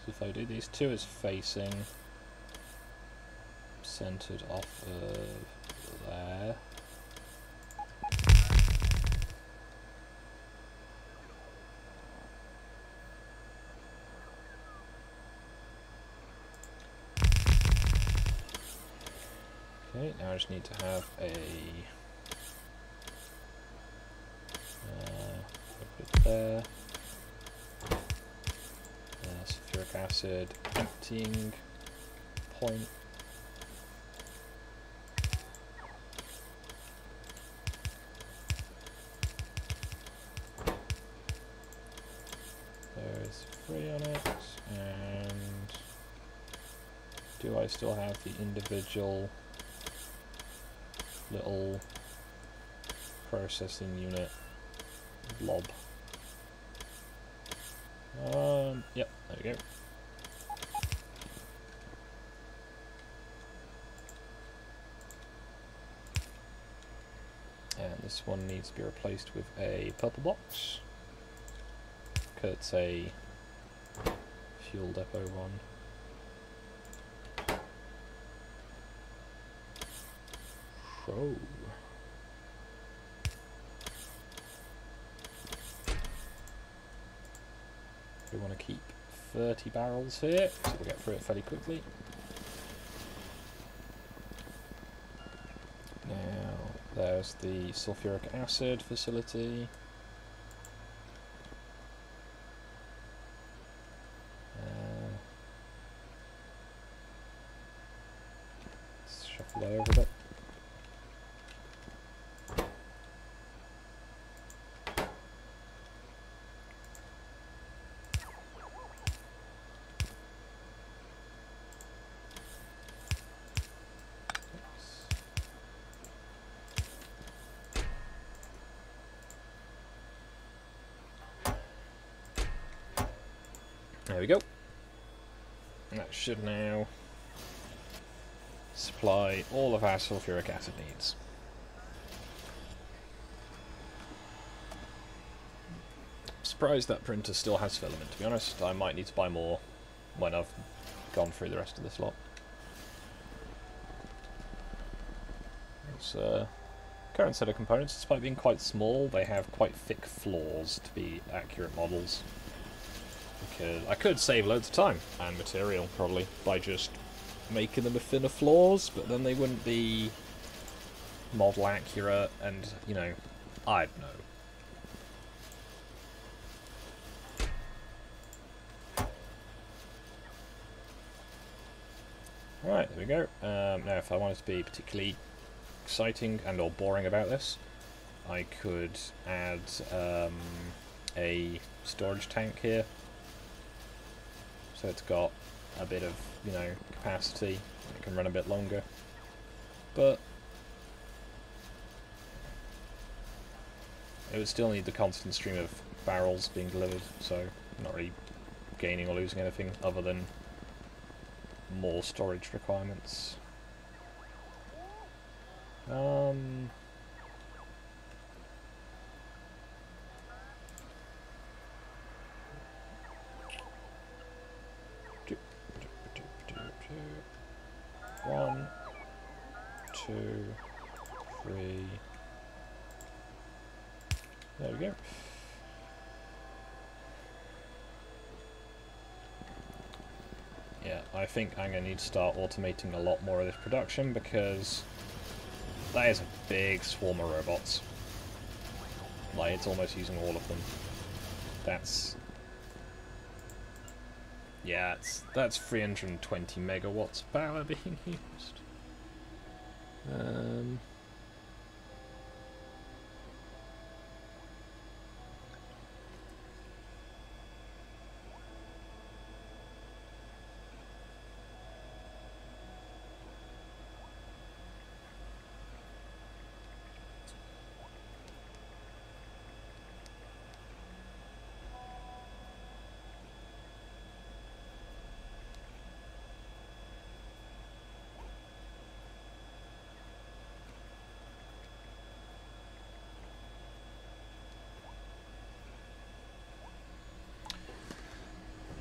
So if I do these two as facing, centered off of there. Okay, now I just need to have a put there. Sulfuric acid emptying point. There's 3 on it, and do I still have the individual little processing unit blob? Yep, there we go. And this one needs to be replaced with a purple box, because it's a fuel depot one. So we want to keep 30 barrels here, so we'll get through it fairly quickly. Now, there's the sulfuric acid facility. Let's shuffle that over a bit. There we go. And that should now supply all of our sulfuric acid needs. Surprised that printer still has filament, to be honest. I might need to buy more when I've gone through the rest of this lot. It's current set of components, despite being quite small, they have quite thick floors to be accurate models. Because I could save loads of time and material, probably, by just making them with thinner floors, but then they wouldn't be model accurate, and, you know, I don't know. Alright, there we go. Now, if I wanted to be particularly exciting and or boring about this, I could add a storage tank here. So it's got a bit of, you know, capacity. It can run a bit longer. But it would still need the constant stream of barrels being delivered, so I'm not really gaining or losing anything other than more storage requirements. One, two, three. There we go. Yeah, I think I'm going to need to start automating a lot more of this production, because That is a big swarm of robots. Like, it's almost using all of them. That's... yeah, that's 320 megawatts of power being used.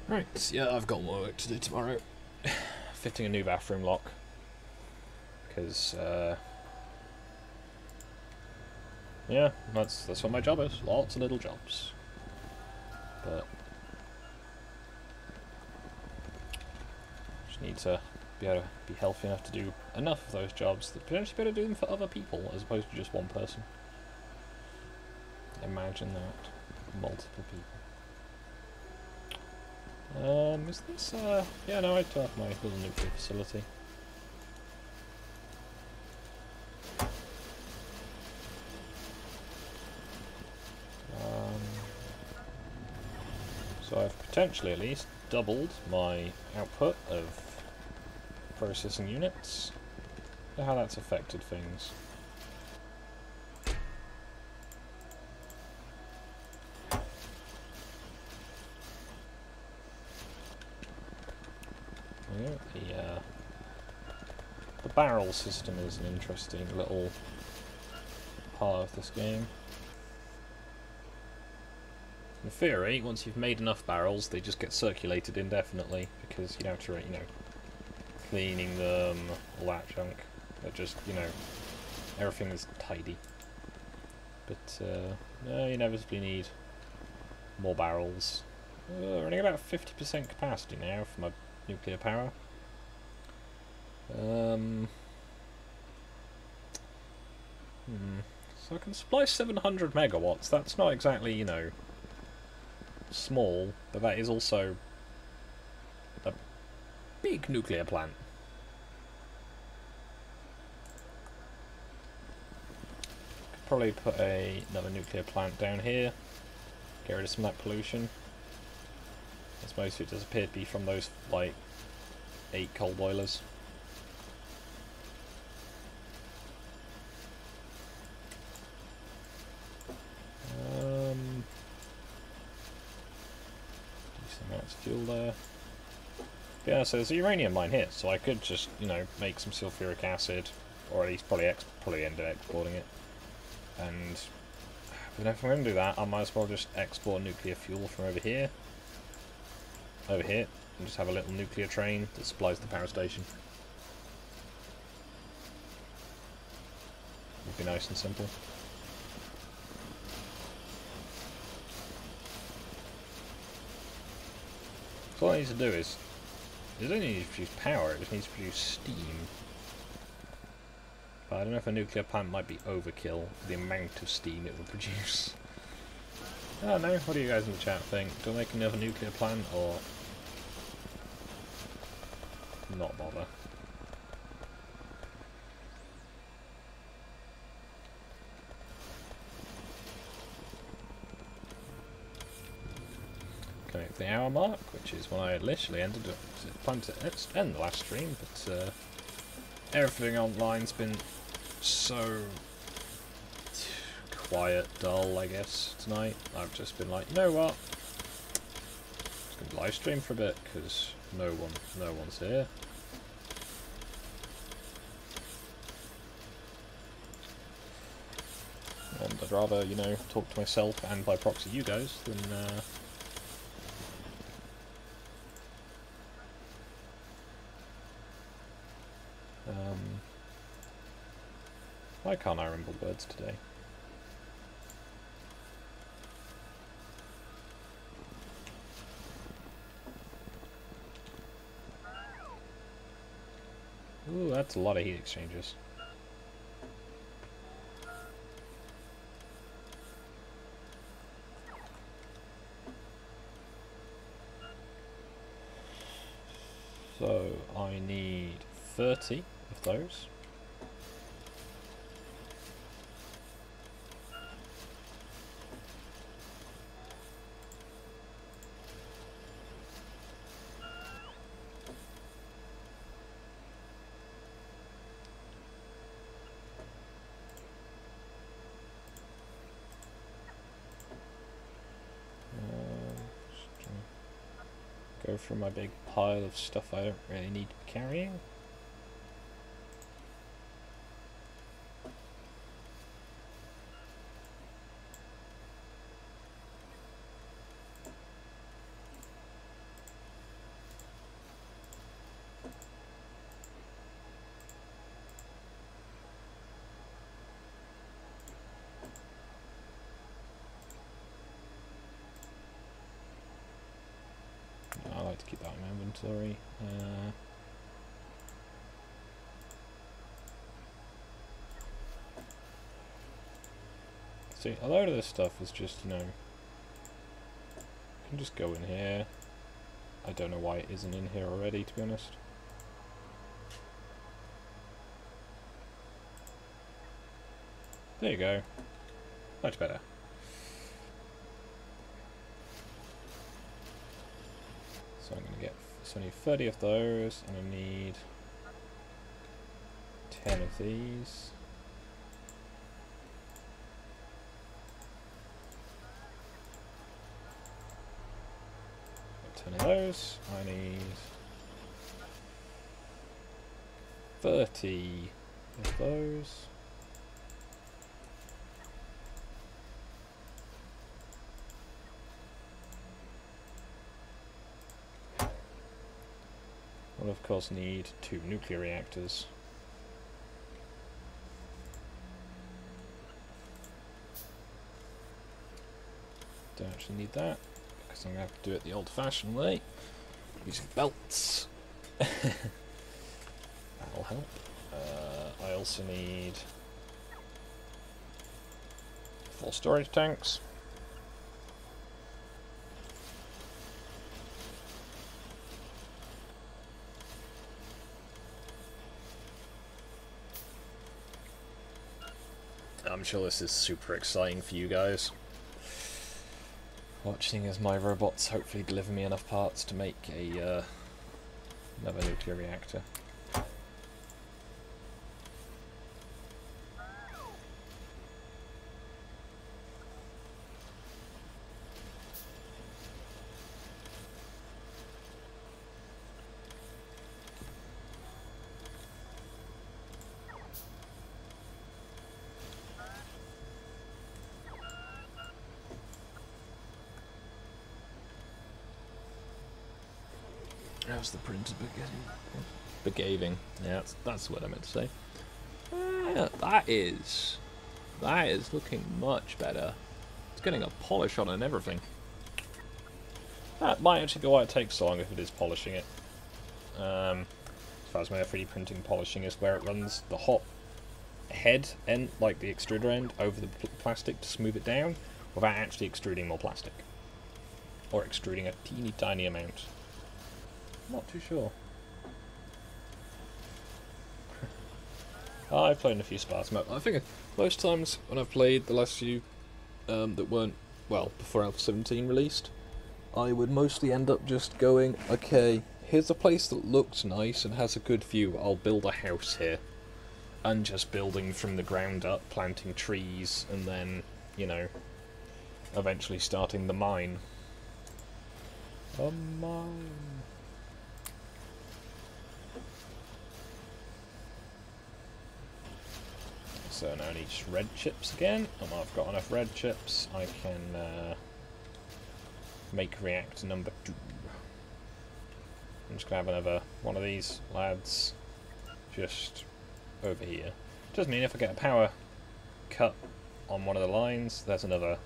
Right, yeah, I've got more work to do tomorrow. Fitting a new bathroom lock. Because, yeah, that's what my job is. Lots of little jobs. But just need to be able to be healthy enough to do enough of those jobs that potentially be able to do them for other people as opposed to just one person. Imagine that. Multiple people. Is this, yeah, no, I do have my little nuclear facility. So I've potentially at least doubled my output of processing units. Look how that's affected things. Yeah, the barrel system is an interesting little part of this game. In theory, once you've made enough barrels, they just get circulated indefinitely because you don't have to, you know, cleaning them, all that junk. They're just, you know, everything is tidy. But no, you inevitably need more barrels. Running about 50% capacity now for my nuclear power. So I can supply 700 megawatts. That's not exactly, you know, small, but that is also a big nuclear plant. Could probably put another nuclear plant down here. Get rid of some of that pollution. As most of it does appear to be from those, like, 8 coal boilers. Decent amounts of fuel there. Yeah, so there's a uranium mine here, so I could just, you know, make some sulfuric acid, or at least probably end up exporting it. And but if I'm going to do that, I might as well just export nuclear fuel from over here, and just have a little nuclear train that supplies the power station. Would be nice and simple. So all I need to do is, it doesn't need to produce power, it just needs to produce steam. But I don't know if a nuclear plant might be overkill for the amount of steam it will produce. I don't know, what do you guys in the chat think? Do I make another nuclear plant, or not bother? Coming at the hour mark, which is when I literally planned to end the last stream, but everything online's been so quiet, dull, I guess, tonight. I've just been like, you know what? I'm just gonna live stream for a bit because no one's here. And I'd rather, you know, talk to myself and by proxy you guys than why can't I remember words today? Ooh, that's a lot of heat exchangers. So I need 30 of those. Go through my big pile of stuff I don't really need to be carrying. I like to keep that in my inventory. See, a load of this stuff is just, you know, can just go in here. I don't know why it isn't in here already, to be honest. There you go. Much better. So I'm going to get, so I need 30 of those, and I need 10 of these. 10 of those. I need 30 of those. We'll of course need 2 nuclear reactors. Don't actually need that, because I'm going to have to do it the old-fashioned way, using belts. That'll help. I also need 4 storage tanks. I'm sure this is super exciting for you guys. Watching as my robots hopefully deliver me enough parts to make a another nuclear reactor. How's the printer behaving? Yeah, that's what I meant to say. Yeah, that is looking much better. It's getting a polish on it and everything. That might actually be why it takes so long if it is polishing it. As far as my 3D printing polishing is where it runs the hot head end, like the extruder end, over the plastic to smooth it down without actually extruding more plastic. Or extruding a teeny tiny amount. Not too sure. I've played in a few Spartan maps. I think most times when I've played the last few that weren't, well, before Alpha 17 released, I would mostly end up just going, okay, here's a place that looks nice and has a good view, I'll build a house here. And just building from the ground up, planting trees, and then, you know, eventually starting the mine. A mine. So now I need just red chips again, and I've got enough red chips, I can make reactor number 2. I'm just going to have another one of these lads just over here. Does mean if I get a power cut on one of the lines, there's another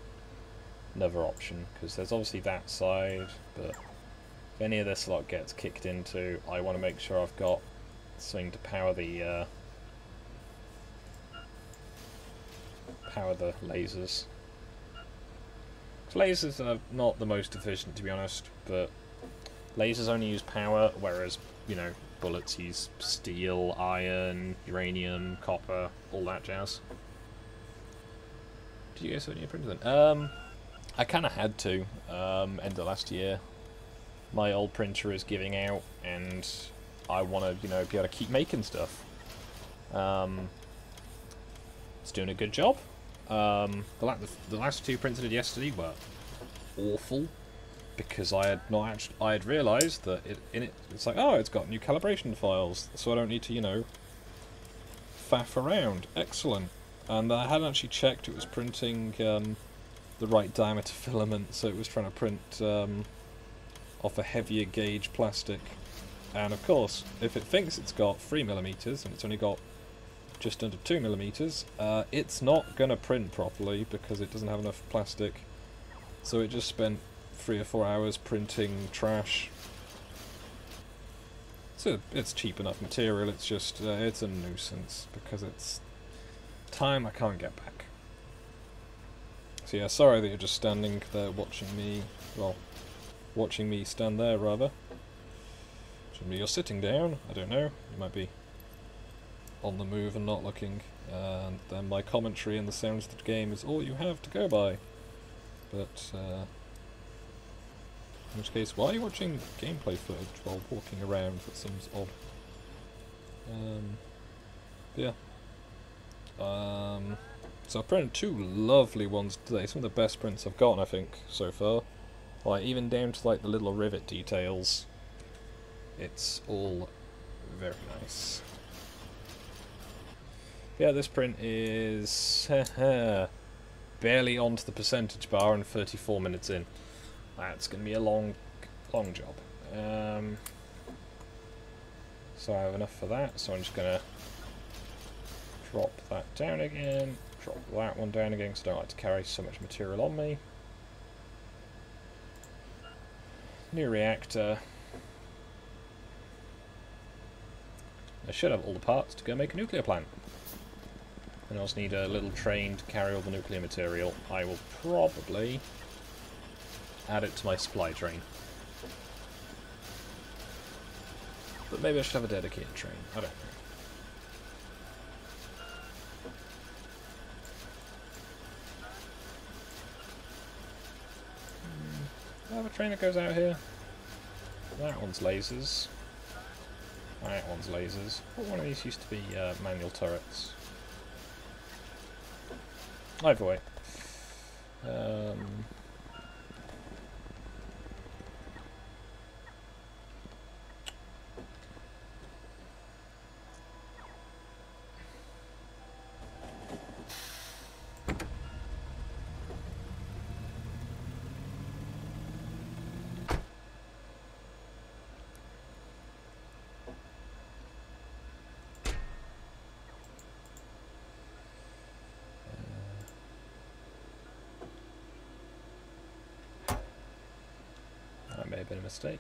option, because there's obviously that side, but if any of this lot gets kicked into, I want to make sure I've got something to power the lasers. Lasers are not the most efficient, to be honest, but Lasers only use power, whereas, you know, bullets use steel, iron, uranium, copper, all that jazz. Did you guys have any printer then? I kind of had to, end of last year. My old printer is giving out, and I want to, you know, be able to keep making stuff. It's doing a good job. The last two prints I did yesterday were awful, because I had realised that it's like, oh, it's got new calibration files, so I don't need to, you know, faff around. Excellent. And I hadn't actually checked it was printing the right diameter filament, so it was trying to print off a heavier gauge plastic. And of course, if it thinks it's got 3mm and it's only got just under 2mm, it's not going to print properly because it doesn't have enough plastic. So it just spent 3 or 4 hours printing trash. So it's cheap enough material, it's just, it's a nuisance because it's time I can't get back. So yeah, sorry that you're just standing there watching me, well, watching me stand there rather. Maybe you're sitting down, I don't know, you might be on the move and not looking, and then my commentary and the sounds of the game is all you have to go by. But, in which case, why are you watching gameplay footage while walking around? That seems odd. Yeah. So I've printed 2 lovely ones today, some of the best prints I've gotten, I think, so far. Like, even down to, like, the little rivet details. It's all very nice. Yeah, this print is barely onto the percentage bar and 34 minutes in. That's going to be a long job. So I have enough for that, so I'm just going to drop that down again, drop that one down again, because I don't like to carry so much material on me. New reactor. I should have all the parts to go make a nuclear plant. And I also need a little train to carry all the nuclear material. I will probably add it to my supply train. But maybe I should have a dedicated train. I don't know. I have a train that goes out here. That one's lasers. That one's lasers. But one of these used to be manual turrets. Either way. That may have been a mistake.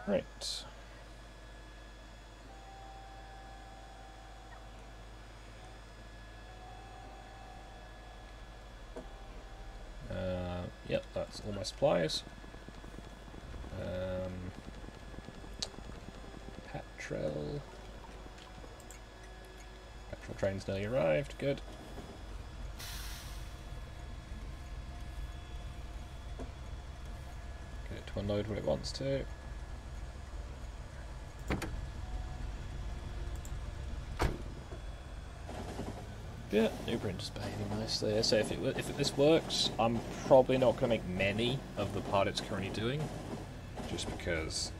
Right. Yep, that's all my supplies. Petrol train's nearly arrived, good. Get it to unload when it wants to. Yeah, new printer's behaving nicely. So if this works, I'm probably not going to make many of the part it's currently doing, just because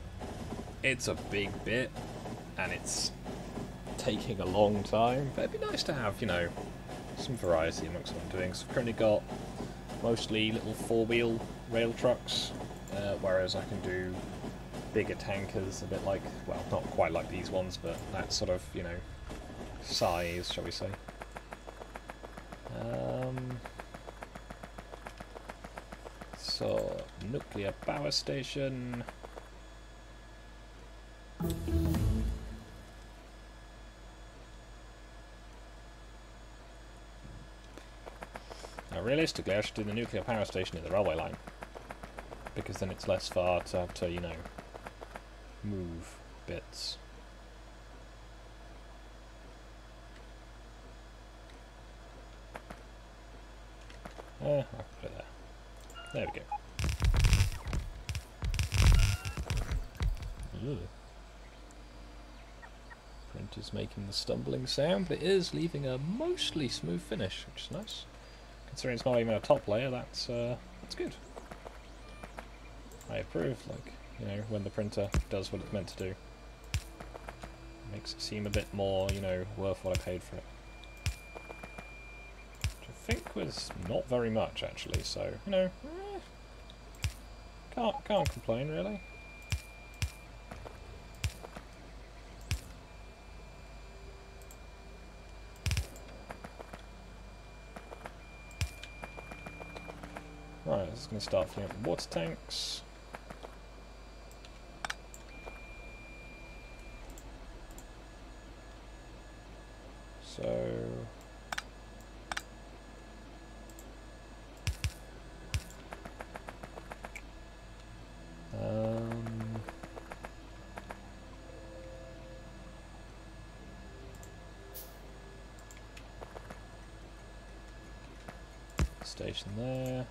it's a big bit and it's taking a long time. But it'd be nice to have, you know, some variety amongst what I'm doing. So I've currently got mostly little 4-wheel rail trucks, whereas I can do bigger tankers, a bit like, well, not quite like these ones, but that sort of, you know, size, shall we say. So, nuclear power station. Now, realistically, I should do the nuclear power station in the railway line, because then it's less far to have to, you know, move bits. I'll put it there. There we go. Ugh. Printer's making the stumbling sound, but it is leaving a mostly smooth finish, which is nice. Considering it's not even a top layer, that's good. I approve, like, you know, when the printer does what it's meant to do. It makes it seem a bit more, you know, worth what I paid for it. Which I think was not very much, actually, so, you know, can't complain, really. Right, this is going to start filling up the water tanks. So... station there.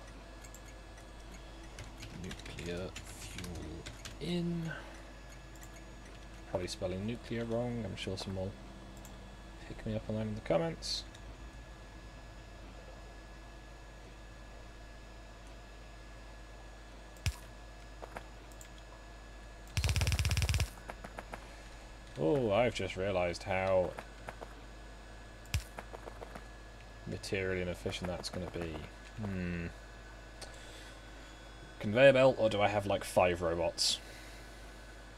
Nuclear fuel in. Probably spelling nuclear wrong. I'm sure someone will pick me up on that in the comments. Oh, I've just realised how materially inefficient that's going to be. Conveyor belt, or do I have like 5 robots?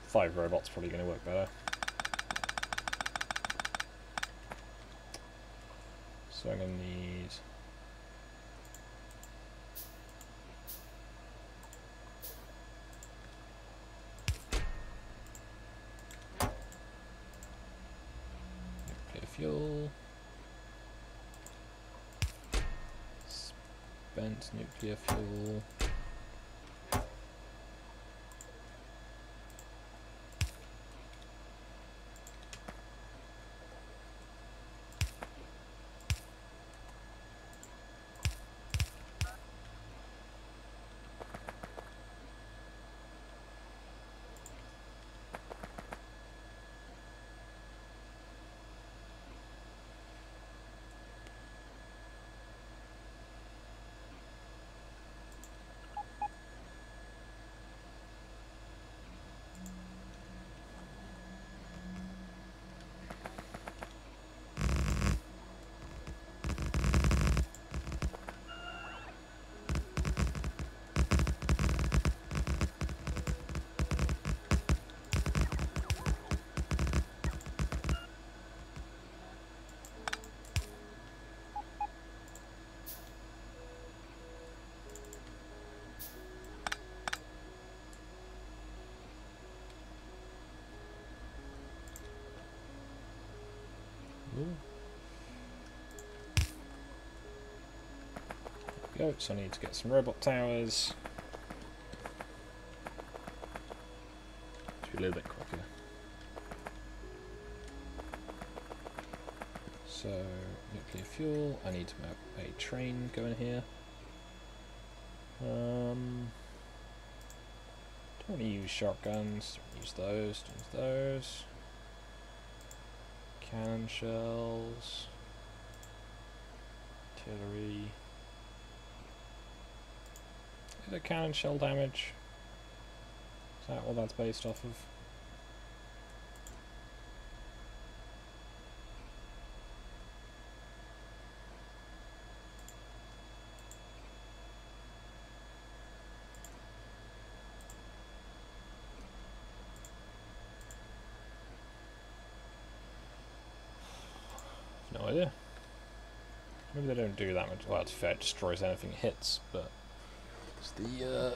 5 robots probably going to work better. So I'm going to need... nuclear fuel. Spent nuclear fuel. Go, so I need to get some robot towers. To be a little bit quicker. So, nuclear fuel, I need to have a train going here. Don't want to use shotguns, don't use those, don't use those. Cannon shells. Artillery. Is it cannon shell damage? Is that what that's based off of? Maybe they don't do that much. Well, to be fair, it destroys anything it hits, but it's the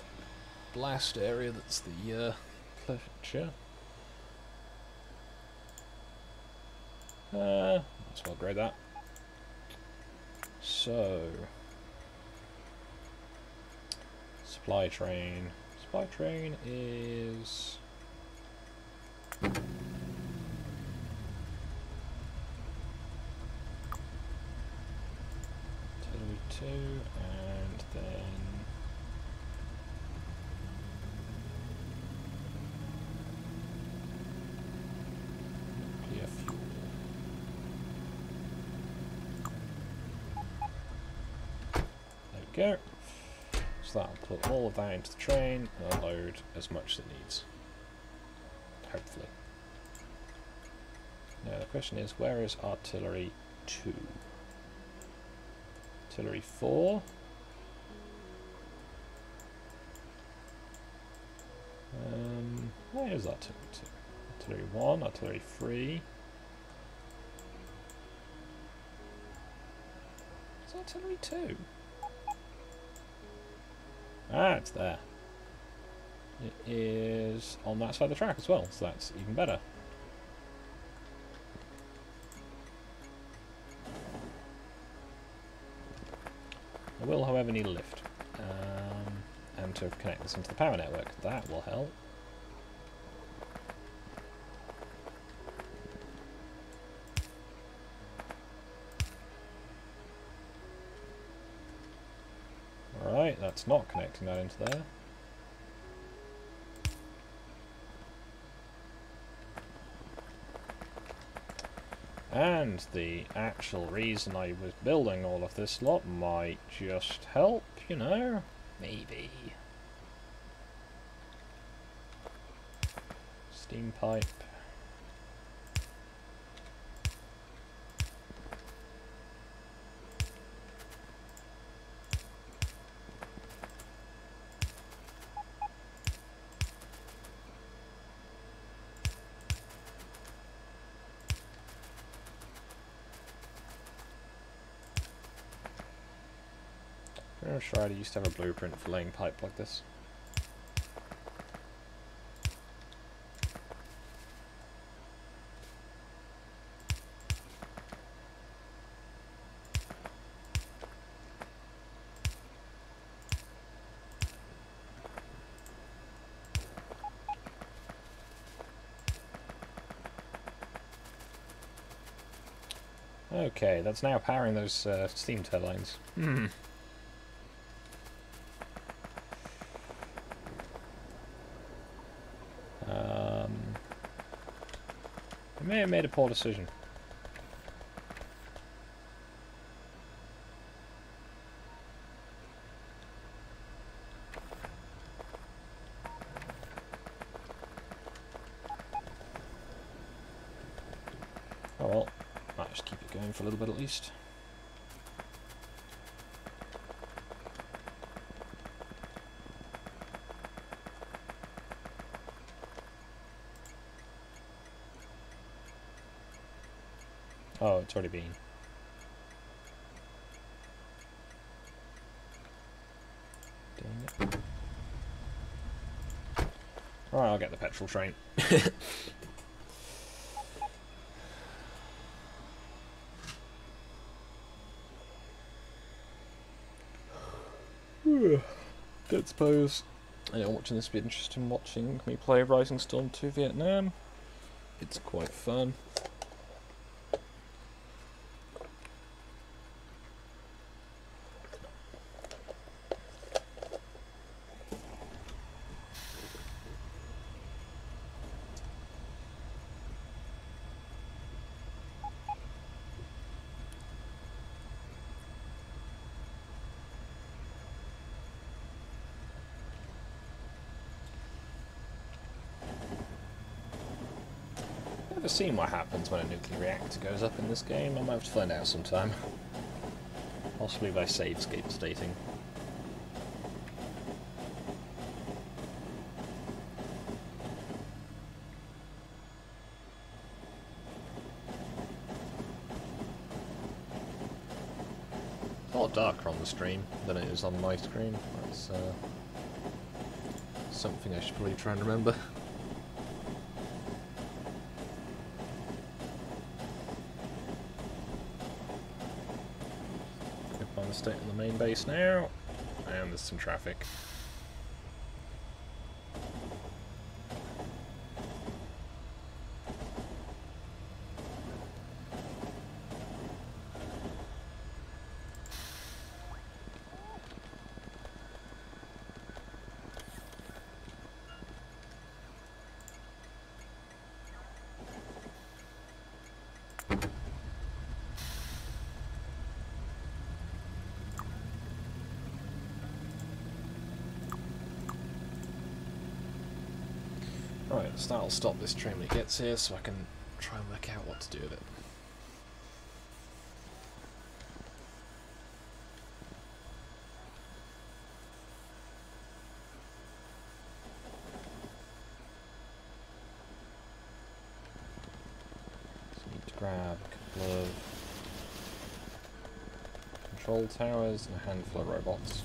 blast area that's the pleasure. Let's well grade that. So, supply train. Supply train is... Two, and then nuclear fuel. There we go. So that'll put all of that into the train and load as much as it needs. Hopefully. Now the question is, where is artillery 2? Artillery 4. Where is artillery 2? Artillery 1, artillery 3. Is artillery 2? Ah, it's there. It is on that side of the track as well, so that's even better. I will, however, need a lift, and to connect this into the power network. That will help. Alright, that's not connecting that into there. And the actual reason I was building all of this lot might just help, you know? Maybe. Steam pipe. I'm sure I used to have a blueprint for laying pipe like this. Okay, that's now powering those steam turbines. I may have made a poor decision. Oh well, might just keep it going for a little bit at least. Oh, it's already been. Dang it. Alright, I'll get the petrol train. Don't suppose anyone watching this would be interested in watching me play Rising Storm 2 Vietnam. It's quite fun. Never seen what happens when a nuclear reactor goes up in this game. I might have to find out sometime. Possibly by savescape stating. A lot darker on the stream than it is on my screen. That's something I should probably try and remember. Find the state of the main base now, and there's some traffic. Right, I'll stop this train when it gets here so I can try and work out what to do with it. Just need to grab a couple of control towers and a handful of robots.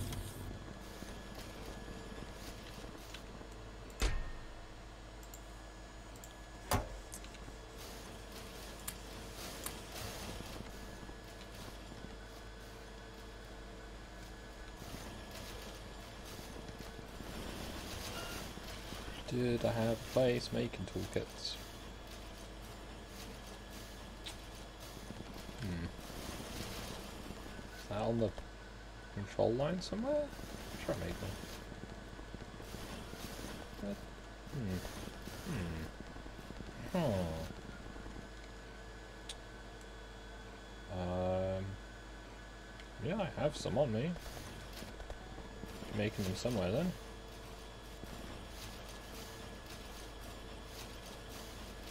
Did I have a place making toolkits? Is that on the control line somewhere? Try and make one. Yeah, I have some on me. Making them somewhere then.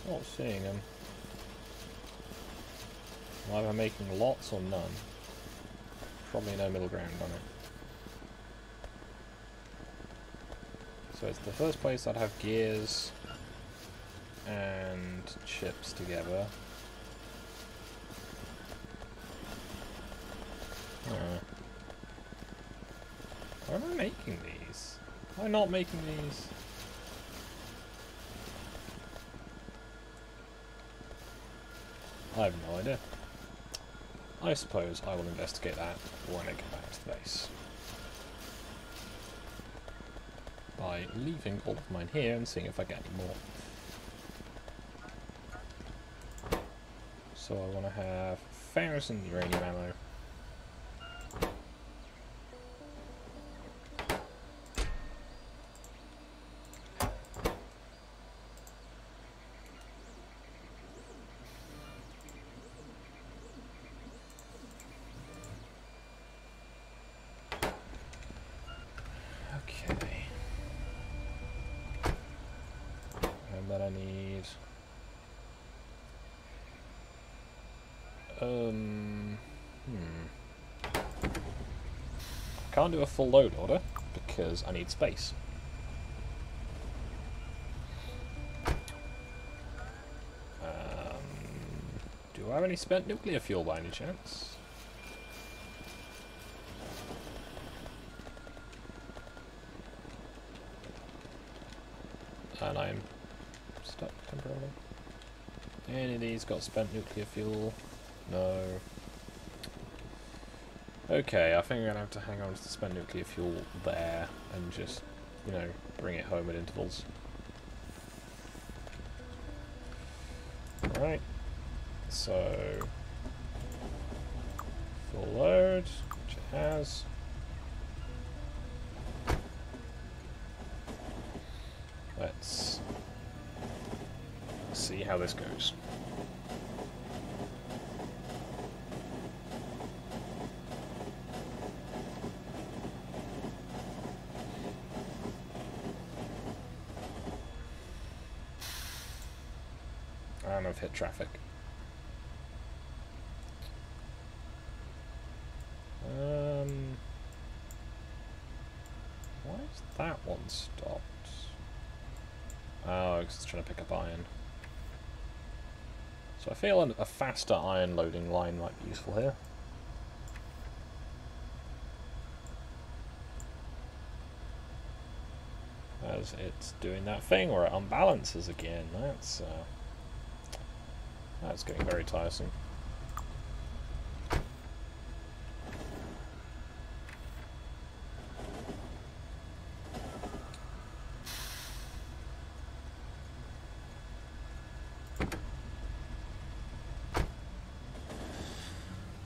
Not seeing them. I'm either making lots or none. Probably no middle ground on it. So it's the first place I'd have gears and chips together. Why am I making these? Why am I not making these? I have no idea. I suppose I will investigate that when I get back to the base. By leaving all of mine here and seeing if I get any more. So I want to have 1,000 uranium ammo. Can't do a full load order because I need space. Do I have any spent nuclear fuel by any chance? And I'm stuck temporarily. Any of these got spent nuclear fuel? No. Okay, I think I'm going to have to hang on to the spent nuclear fuel there and just, you know, bring it home at intervals. Right, so full load, which it has. Let's see how this goes. And I've hit traffic. Why is that one stopped? Oh, because it's trying to pick up iron. So I feel a faster iron loading line might be useful here. because it's doing that thing where it unbalances again. That's getting very tiresome.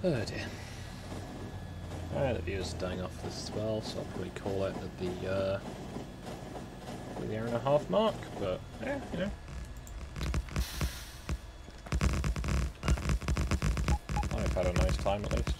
Oh dear. Alright, the viewers are dying off this as well, so I'll probably call it at the hour and a half mark, but yeah, you know. I've had a nice time at least.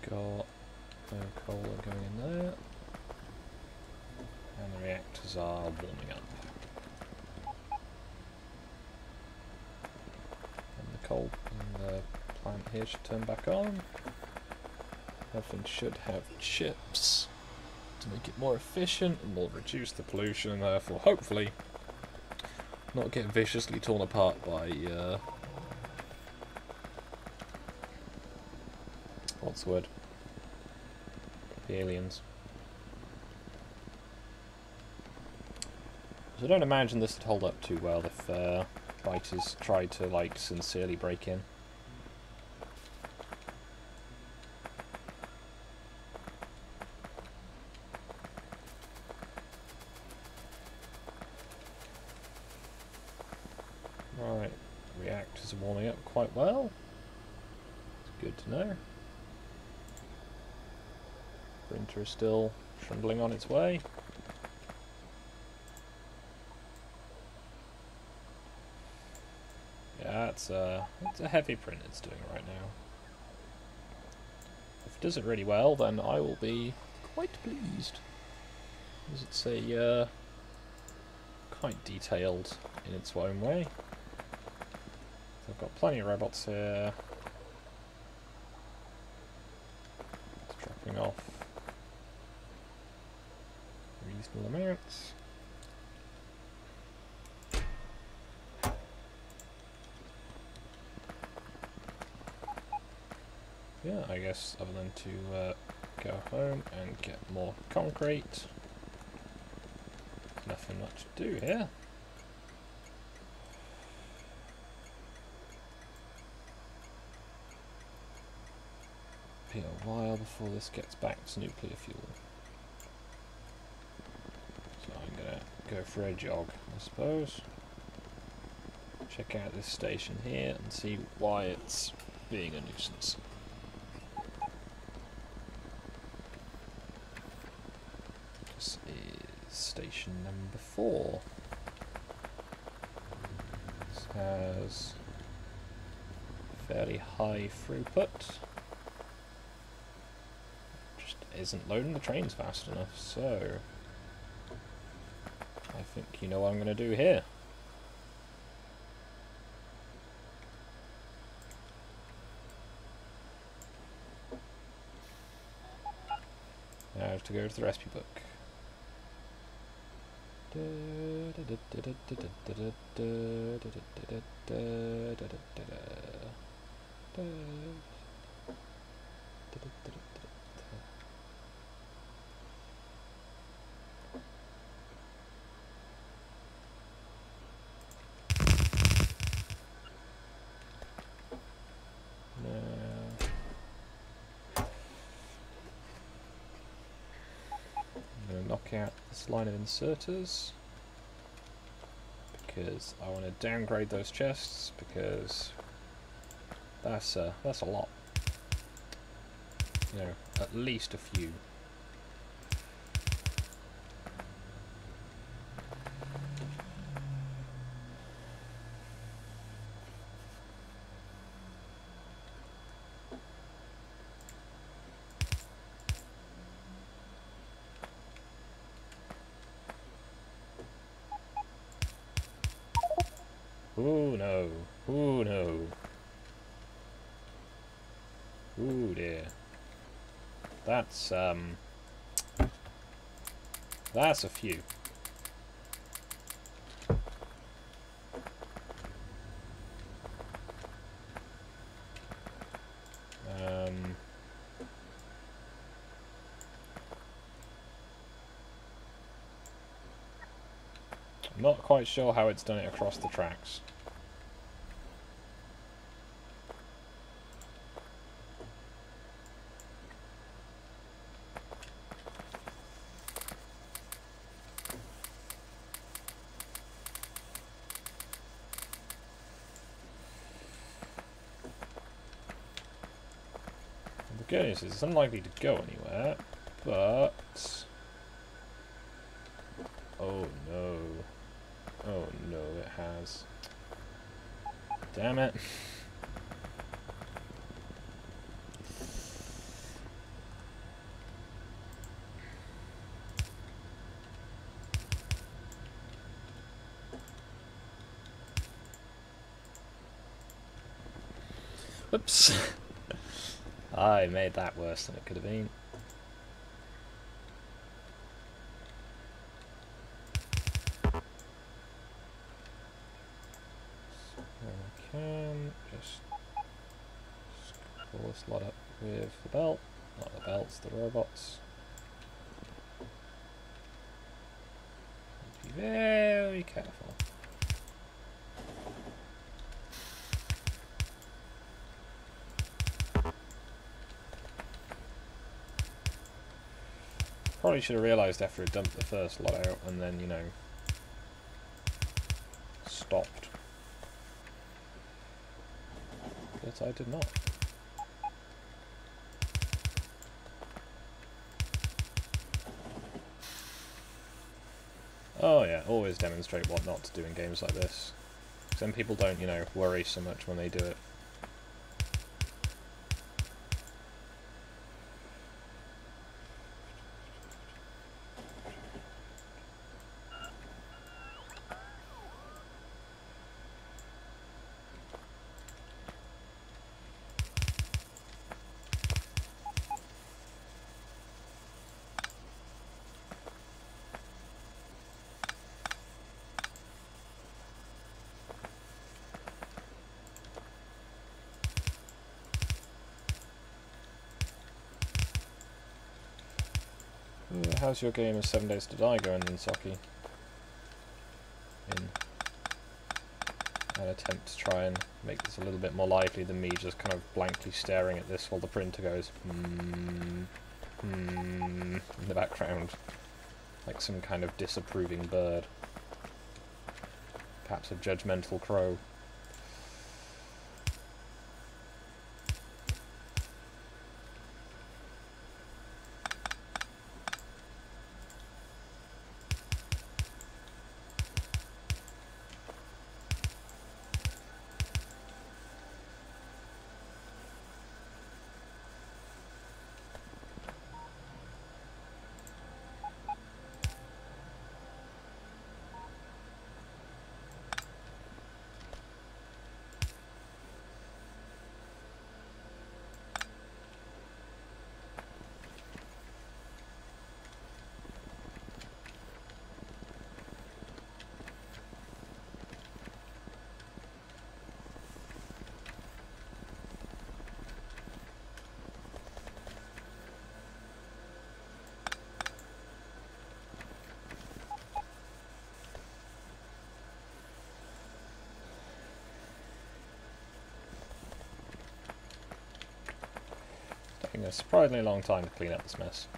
Got coal going in there, and the reactors are warming up. And the coal in the plant here should turn back on. Everything should have chips to make it more efficient and will reduce the pollution, and therefore hopefully not get viciously torn apart by what's the word? The aliens. So I don't imagine this would hold up too well if fighters tried to like sincerely break in. Right, reactors are warming up quite well. It's good to know. Printer is still trundling on its way. Yeah, it's a heavy print it's doing right now. If it does it really well, then I will be quite pleased. Because it's a quite detailed in its own way. So I've got plenty of robots here. It's dropping off reasonable amounts. Yeah, I guess other than to go home and get more concrete, nothing much to do here. Be a while before this gets back to nuclear fuel. So I'm gonna go for a jog, I suppose. Check out this station here and see why it's being a nuisance. This is station number 4. This has fairly high throughput. Just isn't loading the trains fast enough, so I think you know what I'm going to do here. Now I have to go to the recipe book. Knock out this line of inserters because I want to downgrade those chests because That's a lot. You know, at least a few. Ooh no. Ooh no. Ooh dear. That's a few. I'm not quite sure how it's done it across the tracks. The good news is it's unlikely to go anywhere, but... Oh no. Oh no, it has. Damn it. Whoops. I made that worse than it could have been. I can just pull this lot up with the belt. Not the belts, the robots. Be very careful. Probably should have realised after it dumped the first lot out and then, you know, stopped. But I did not. Oh yeah, always demonstrate what not to do in games like this. Then people don't, you know, worry so much when they do it. How's your game of 7 Days to Die going then, Socky? In an attempt to try and make this a little bit more lively than me just kind of blankly staring at this while the printer goes in the background, like some kind of disapproving bird. Perhaps a judgmental crow. Taking a surprisingly long time to clean up this mess.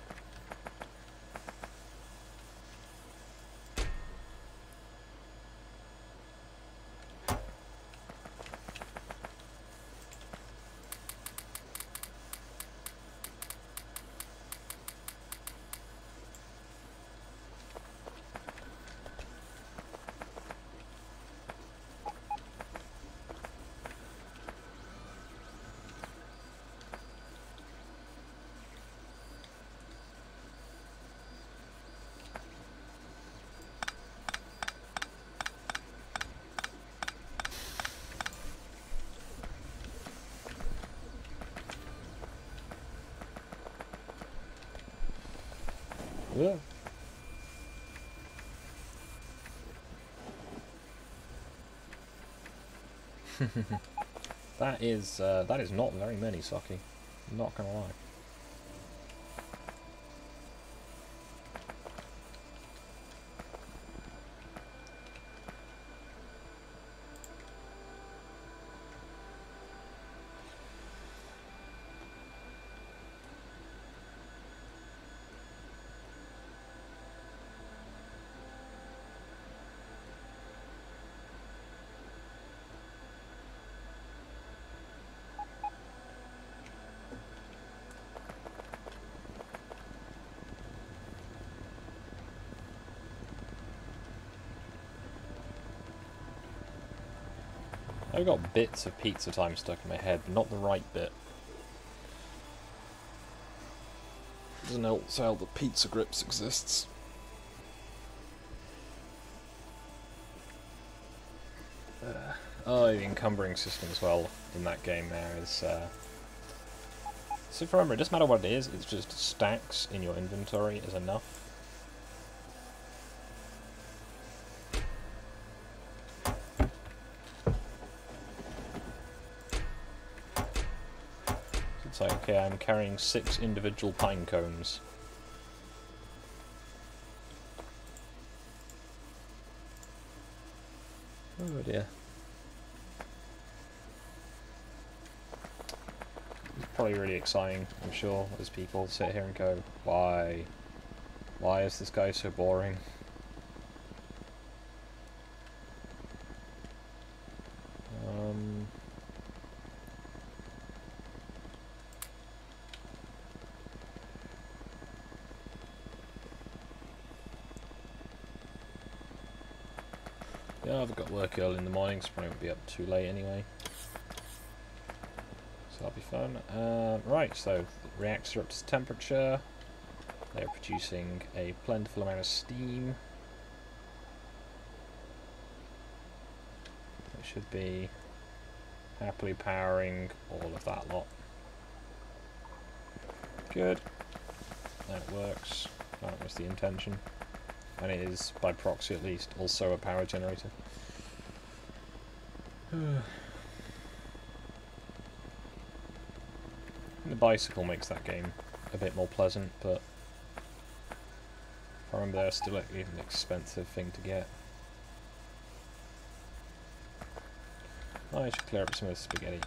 Ugh. That is not very many sake. Not gonna lie. I've got bits of Pizza Time stuck in my head, but not the right bit. Doesn't help sell that Pizza Grips exists. Oh, the encumbering system as well in that game there is... So if I remember, it doesn't matter what it is, it's just stacks in your inventory is enough. It's like, okay, I'm carrying 6 individual pine cones. Oh dear. It's probably really exciting, I'm sure, as people sit here and go, why? Why is this guy so boring? Yeah, I've got work early in the morning, so probably won't be up too late anyway. So that'll be fun. Right, so the reactors are up to temperature. They're producing a plentiful amount of steam. It should be happily powering all of that lot. Good. That works. That was the intention. And it is, by proxy at least, also a power generator. The bicycle makes that game a bit more pleasant, but if I remember, they're still an expensive thing to get. I should clear up some of the spaghetti.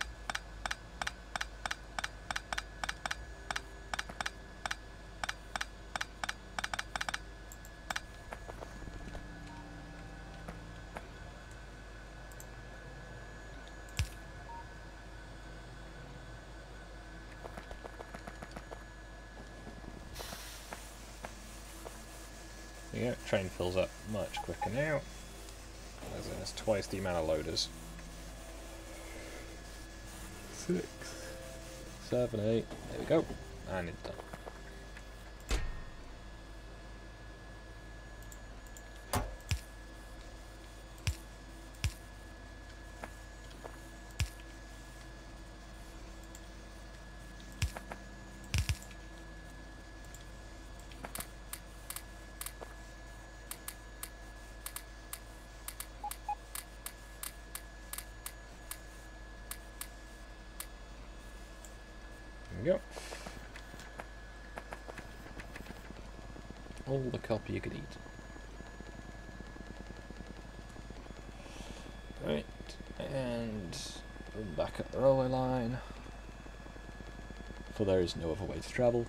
Yeah, train fills up much quicker now, as in it's twice the amount of loaders. 6, 7, 8, there we go, and it's done. There we go. All the copper you could eat. Right, and back up the railway line, for there is no other way to travel.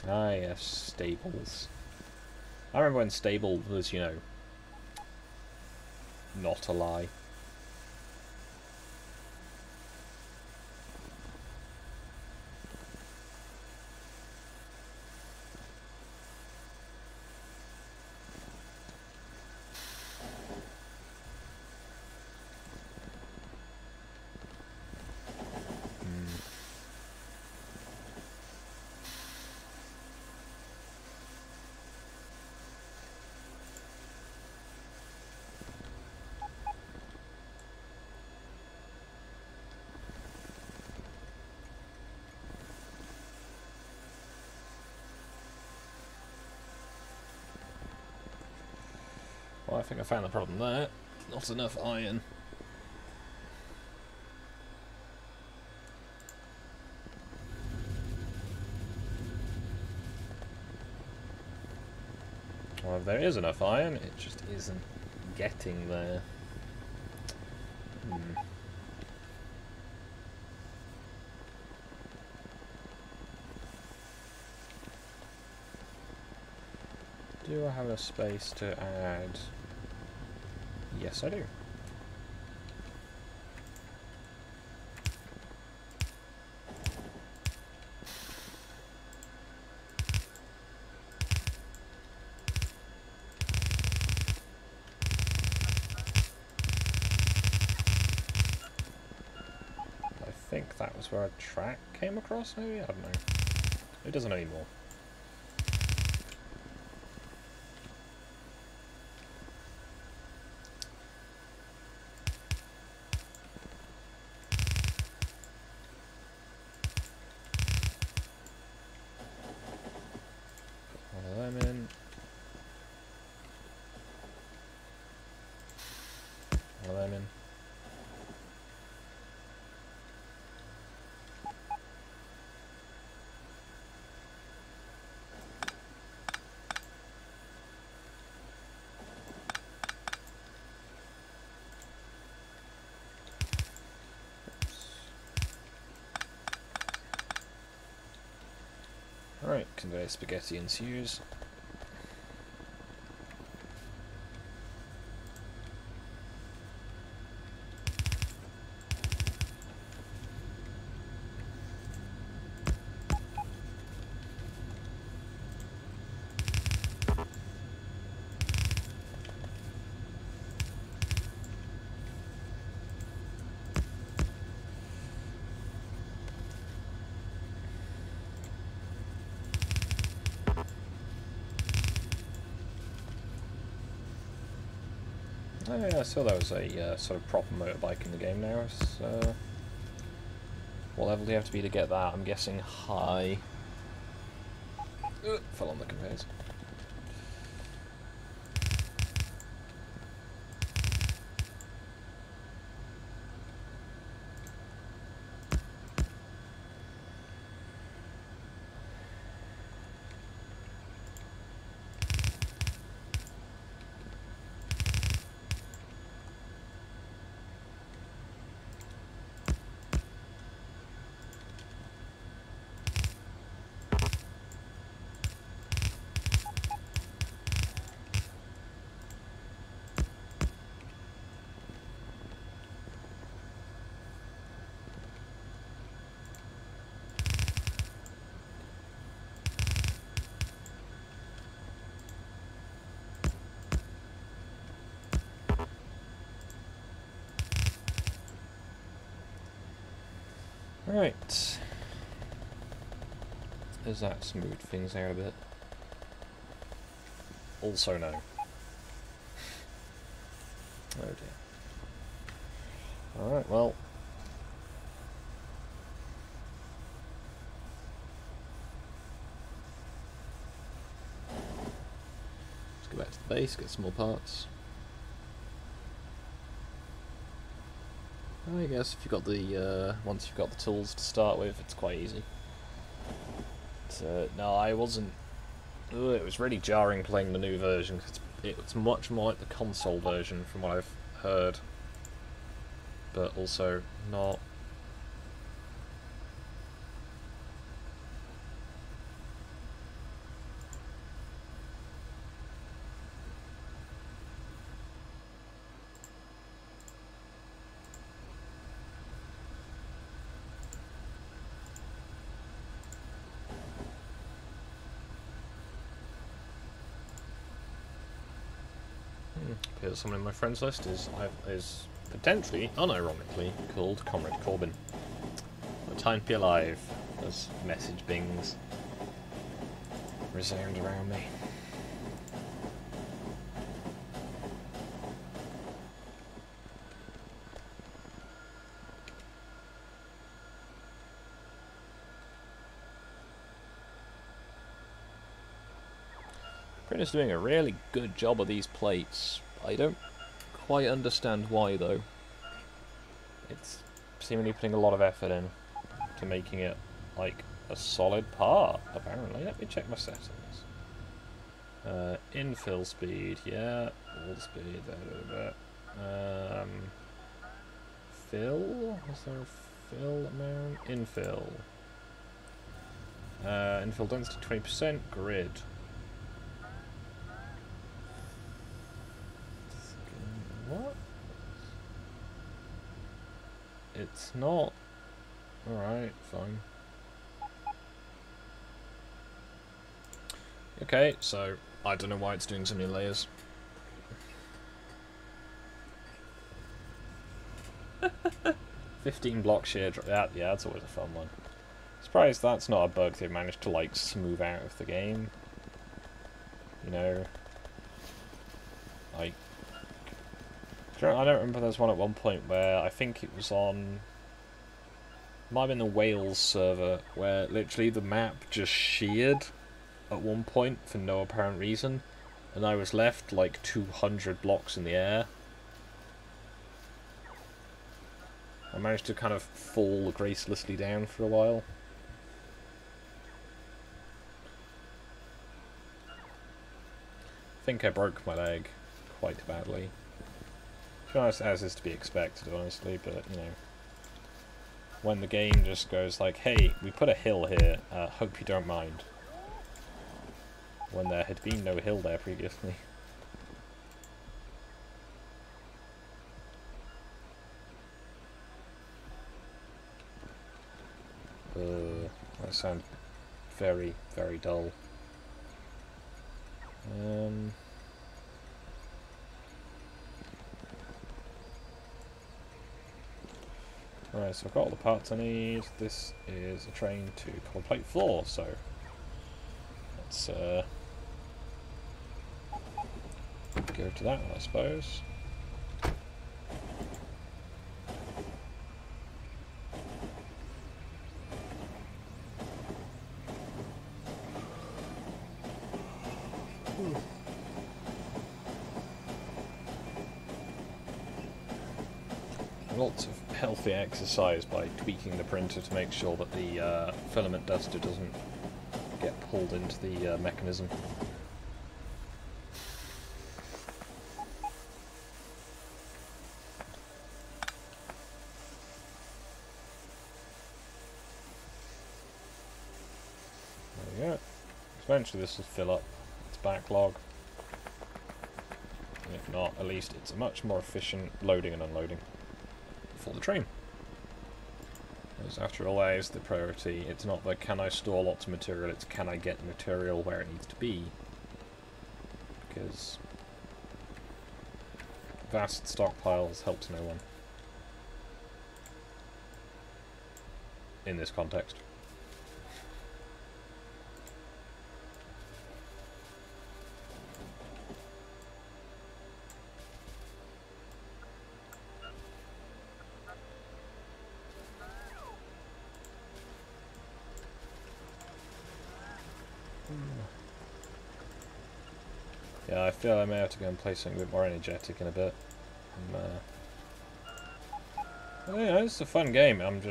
Ah yes, stables. I remember when stable was, you know, not a lie. Well, I think I found the problem there. Not enough iron. Well, if there is enough iron, it just isn't getting there. Do I have a space to add? Yes, I do. I think that was where a track came across, maybe? I don't know. It doesn't anymore. One of them in. One of them in. Alright, convey spaghetti ensues. Oh yeah, I saw there was a sort of proper motorbike in the game now. So, what level do you have to be to get that? I'm guessing high. Fell on the conveyors. Right. Does that smooth things out a bit? Also no. Oh dear. Alright, well. Let's go back to the base, get some more parts. I guess if you've got the once you've got the tools to start with, it's quite easy. No, I wasn't. It was really jarring playing the new version because it's much more like the console version from what I've heard, but also not. Appears someone in my friends list is potentially, unironically, called Comrade Corbin. No time to be alive, as message bings resound around me. Printer's doing a really good job of these plates. I don't quite understand why, though. It's seemingly putting a lot of effort in to making it, like, a solid part, apparently. Let me check my settings. Infill speed, yeah. All speed, fill? Is there a fill amount? Infill. Infill density 20%, grid. What? It's not. Alright, fine. Okay, so I don't know why it's doing so many layers. $15 block shear drop. Yeah, that's always a fun one. Surprised that's not a bug they've managed to like smooth out of the game. You know, like I don't remember. There's one at one point where I think it was on. Might have been the Wales server where literally the map just sheared at one point for no apparent reason, and I was left like 200 blocks in the air. I managed to kind of fall gracelessly down for a while. I think I broke my leg quite badly. To be honest, as is to be expected, honestly, but, you know. When the game just goes like, hey, we put a hill here, hope you don't mind. When there had been no hill there previously. That sounds very, very dull. Alright, so I've got all the parts I need. This is a train to copper plate floor, so let's go to that one, I suppose. Lots of healthy exercise by tweaking the printer to make sure that the filament duster doesn't get pulled into the mechanism. There we go. Eventually this will fill up its backlog. And if not, at least it's a much more efficient loading and unloading for the train. Because after all, that is the priority. It's not the can I store lots of material, it's can I get the material where it needs to be. Because vast stockpiles help to no one. In this context. Yeah, I feel I may have to go and play something a bit more energetic in a bit. Yeah, it's a fun game. I'm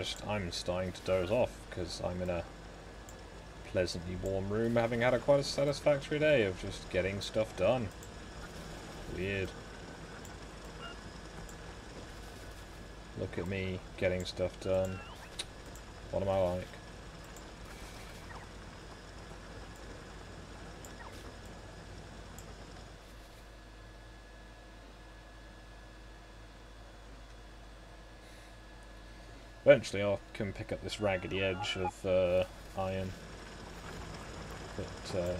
starting to doze off because I'm in a pleasantly warm room, having had quite a satisfactory day of just getting stuff done. Weird. Look at me getting stuff done. What am I like? Eventually I can pick up this raggedy edge of iron, but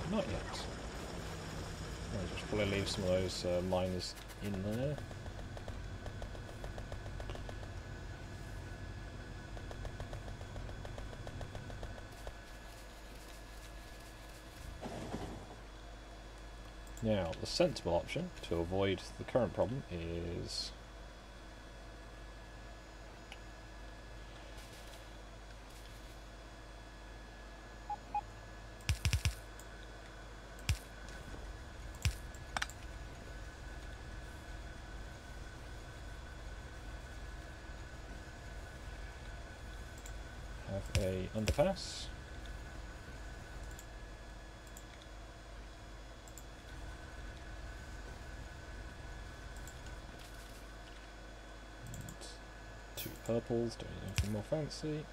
not yet. I'll just probably leave some of those miners in there. Now, the sensible option to avoid the current problem is have a underpass. And 2 purples, don't need anything more fancy.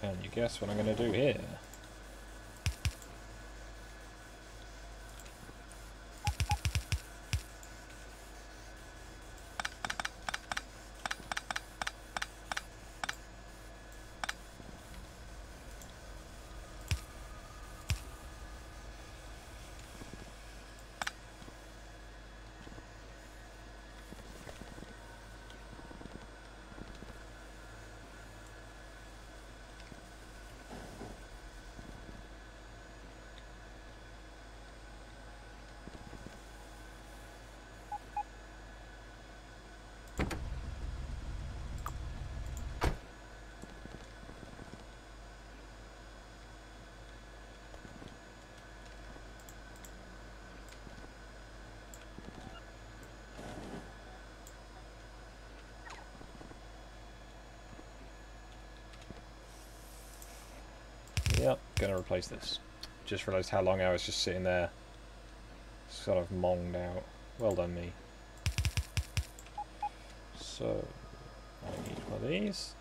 Can you guess what I'm going to do here? Yep, gonna replace this. Just realised how long I was just sitting there, sort of monged out. Well done, me. So, I need one of these.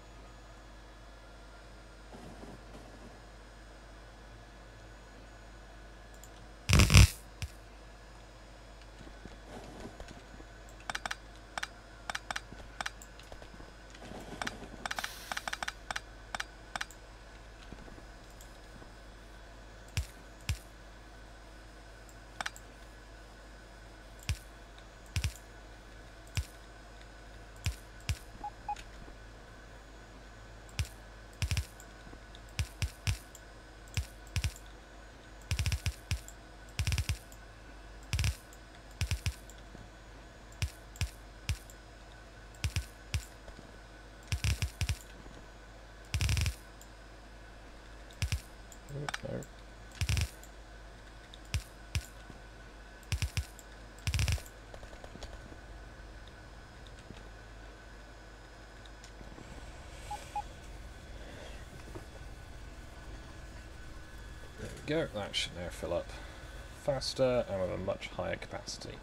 No. There we go, that should now fill up faster and with a much higher capacity.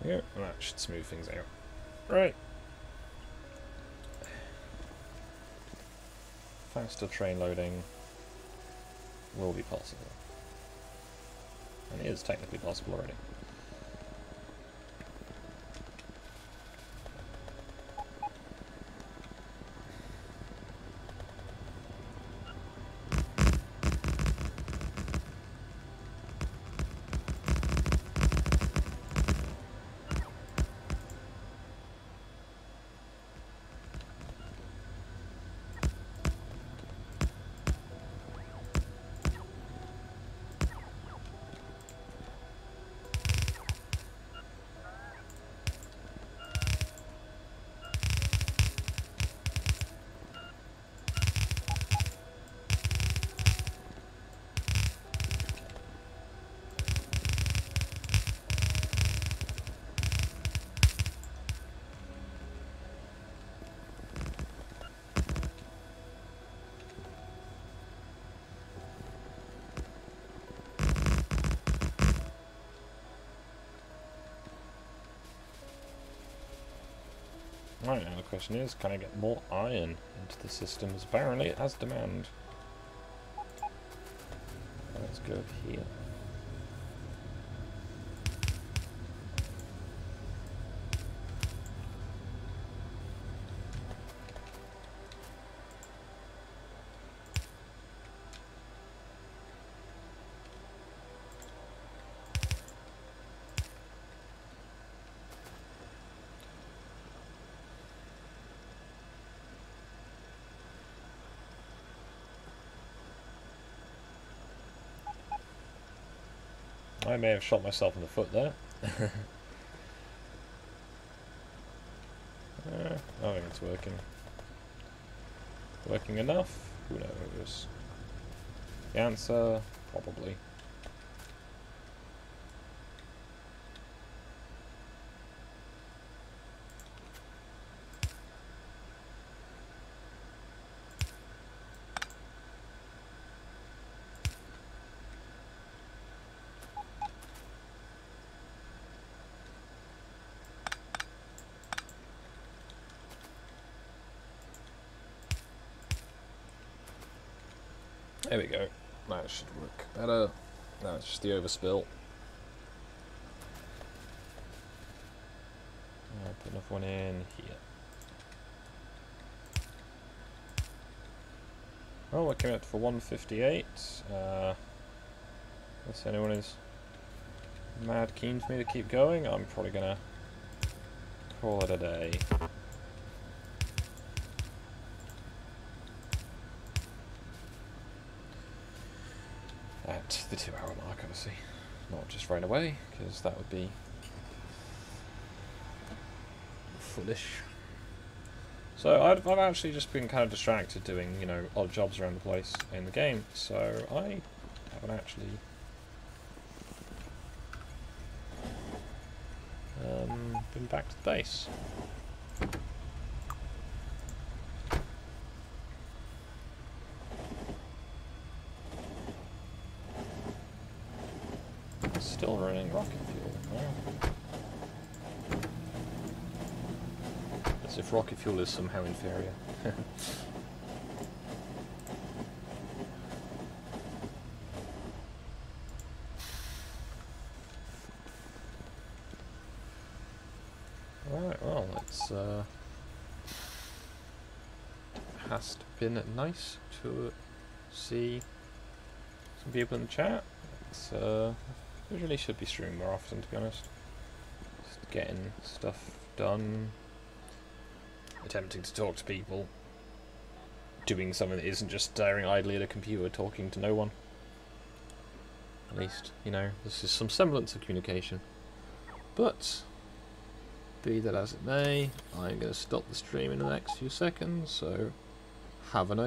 Yeah, and that should smooth things out. Right. Faster train loading will be possible. And it is technically possible already. Right, now the question is, can I get more iron into the system? As apparently it has demand. Let's go over here. I may have shot myself in the foot there. I think it's working. Working enough? Who knows? The answer, probably. There we go. That should work better. No, it's just the overspill. I'll put another one in here. Oh, we're coming up for 158. Unless anyone is mad keen for me to keep going, I'm probably gonna call it a day. At the 2-hour mark, obviously. Not just right away, because that would be foolish. So I've actually just been kind of distracted doing, you know, odd jobs around the place in the game, so I haven't actually been back to the base. Still running rocket fuel. Wow. As if rocket fuel is somehow inferior. Right, well, it's has been nice to see some people in the chat. It's we really should be streaming more often, to be honest. Just getting stuff done, attempting to talk to people, doing something that isn't just staring idly at a computer talking to no one. At least, you know, this is some semblance of communication. But, be that as it may, I'm going to stop the stream in the next few seconds, so have a nice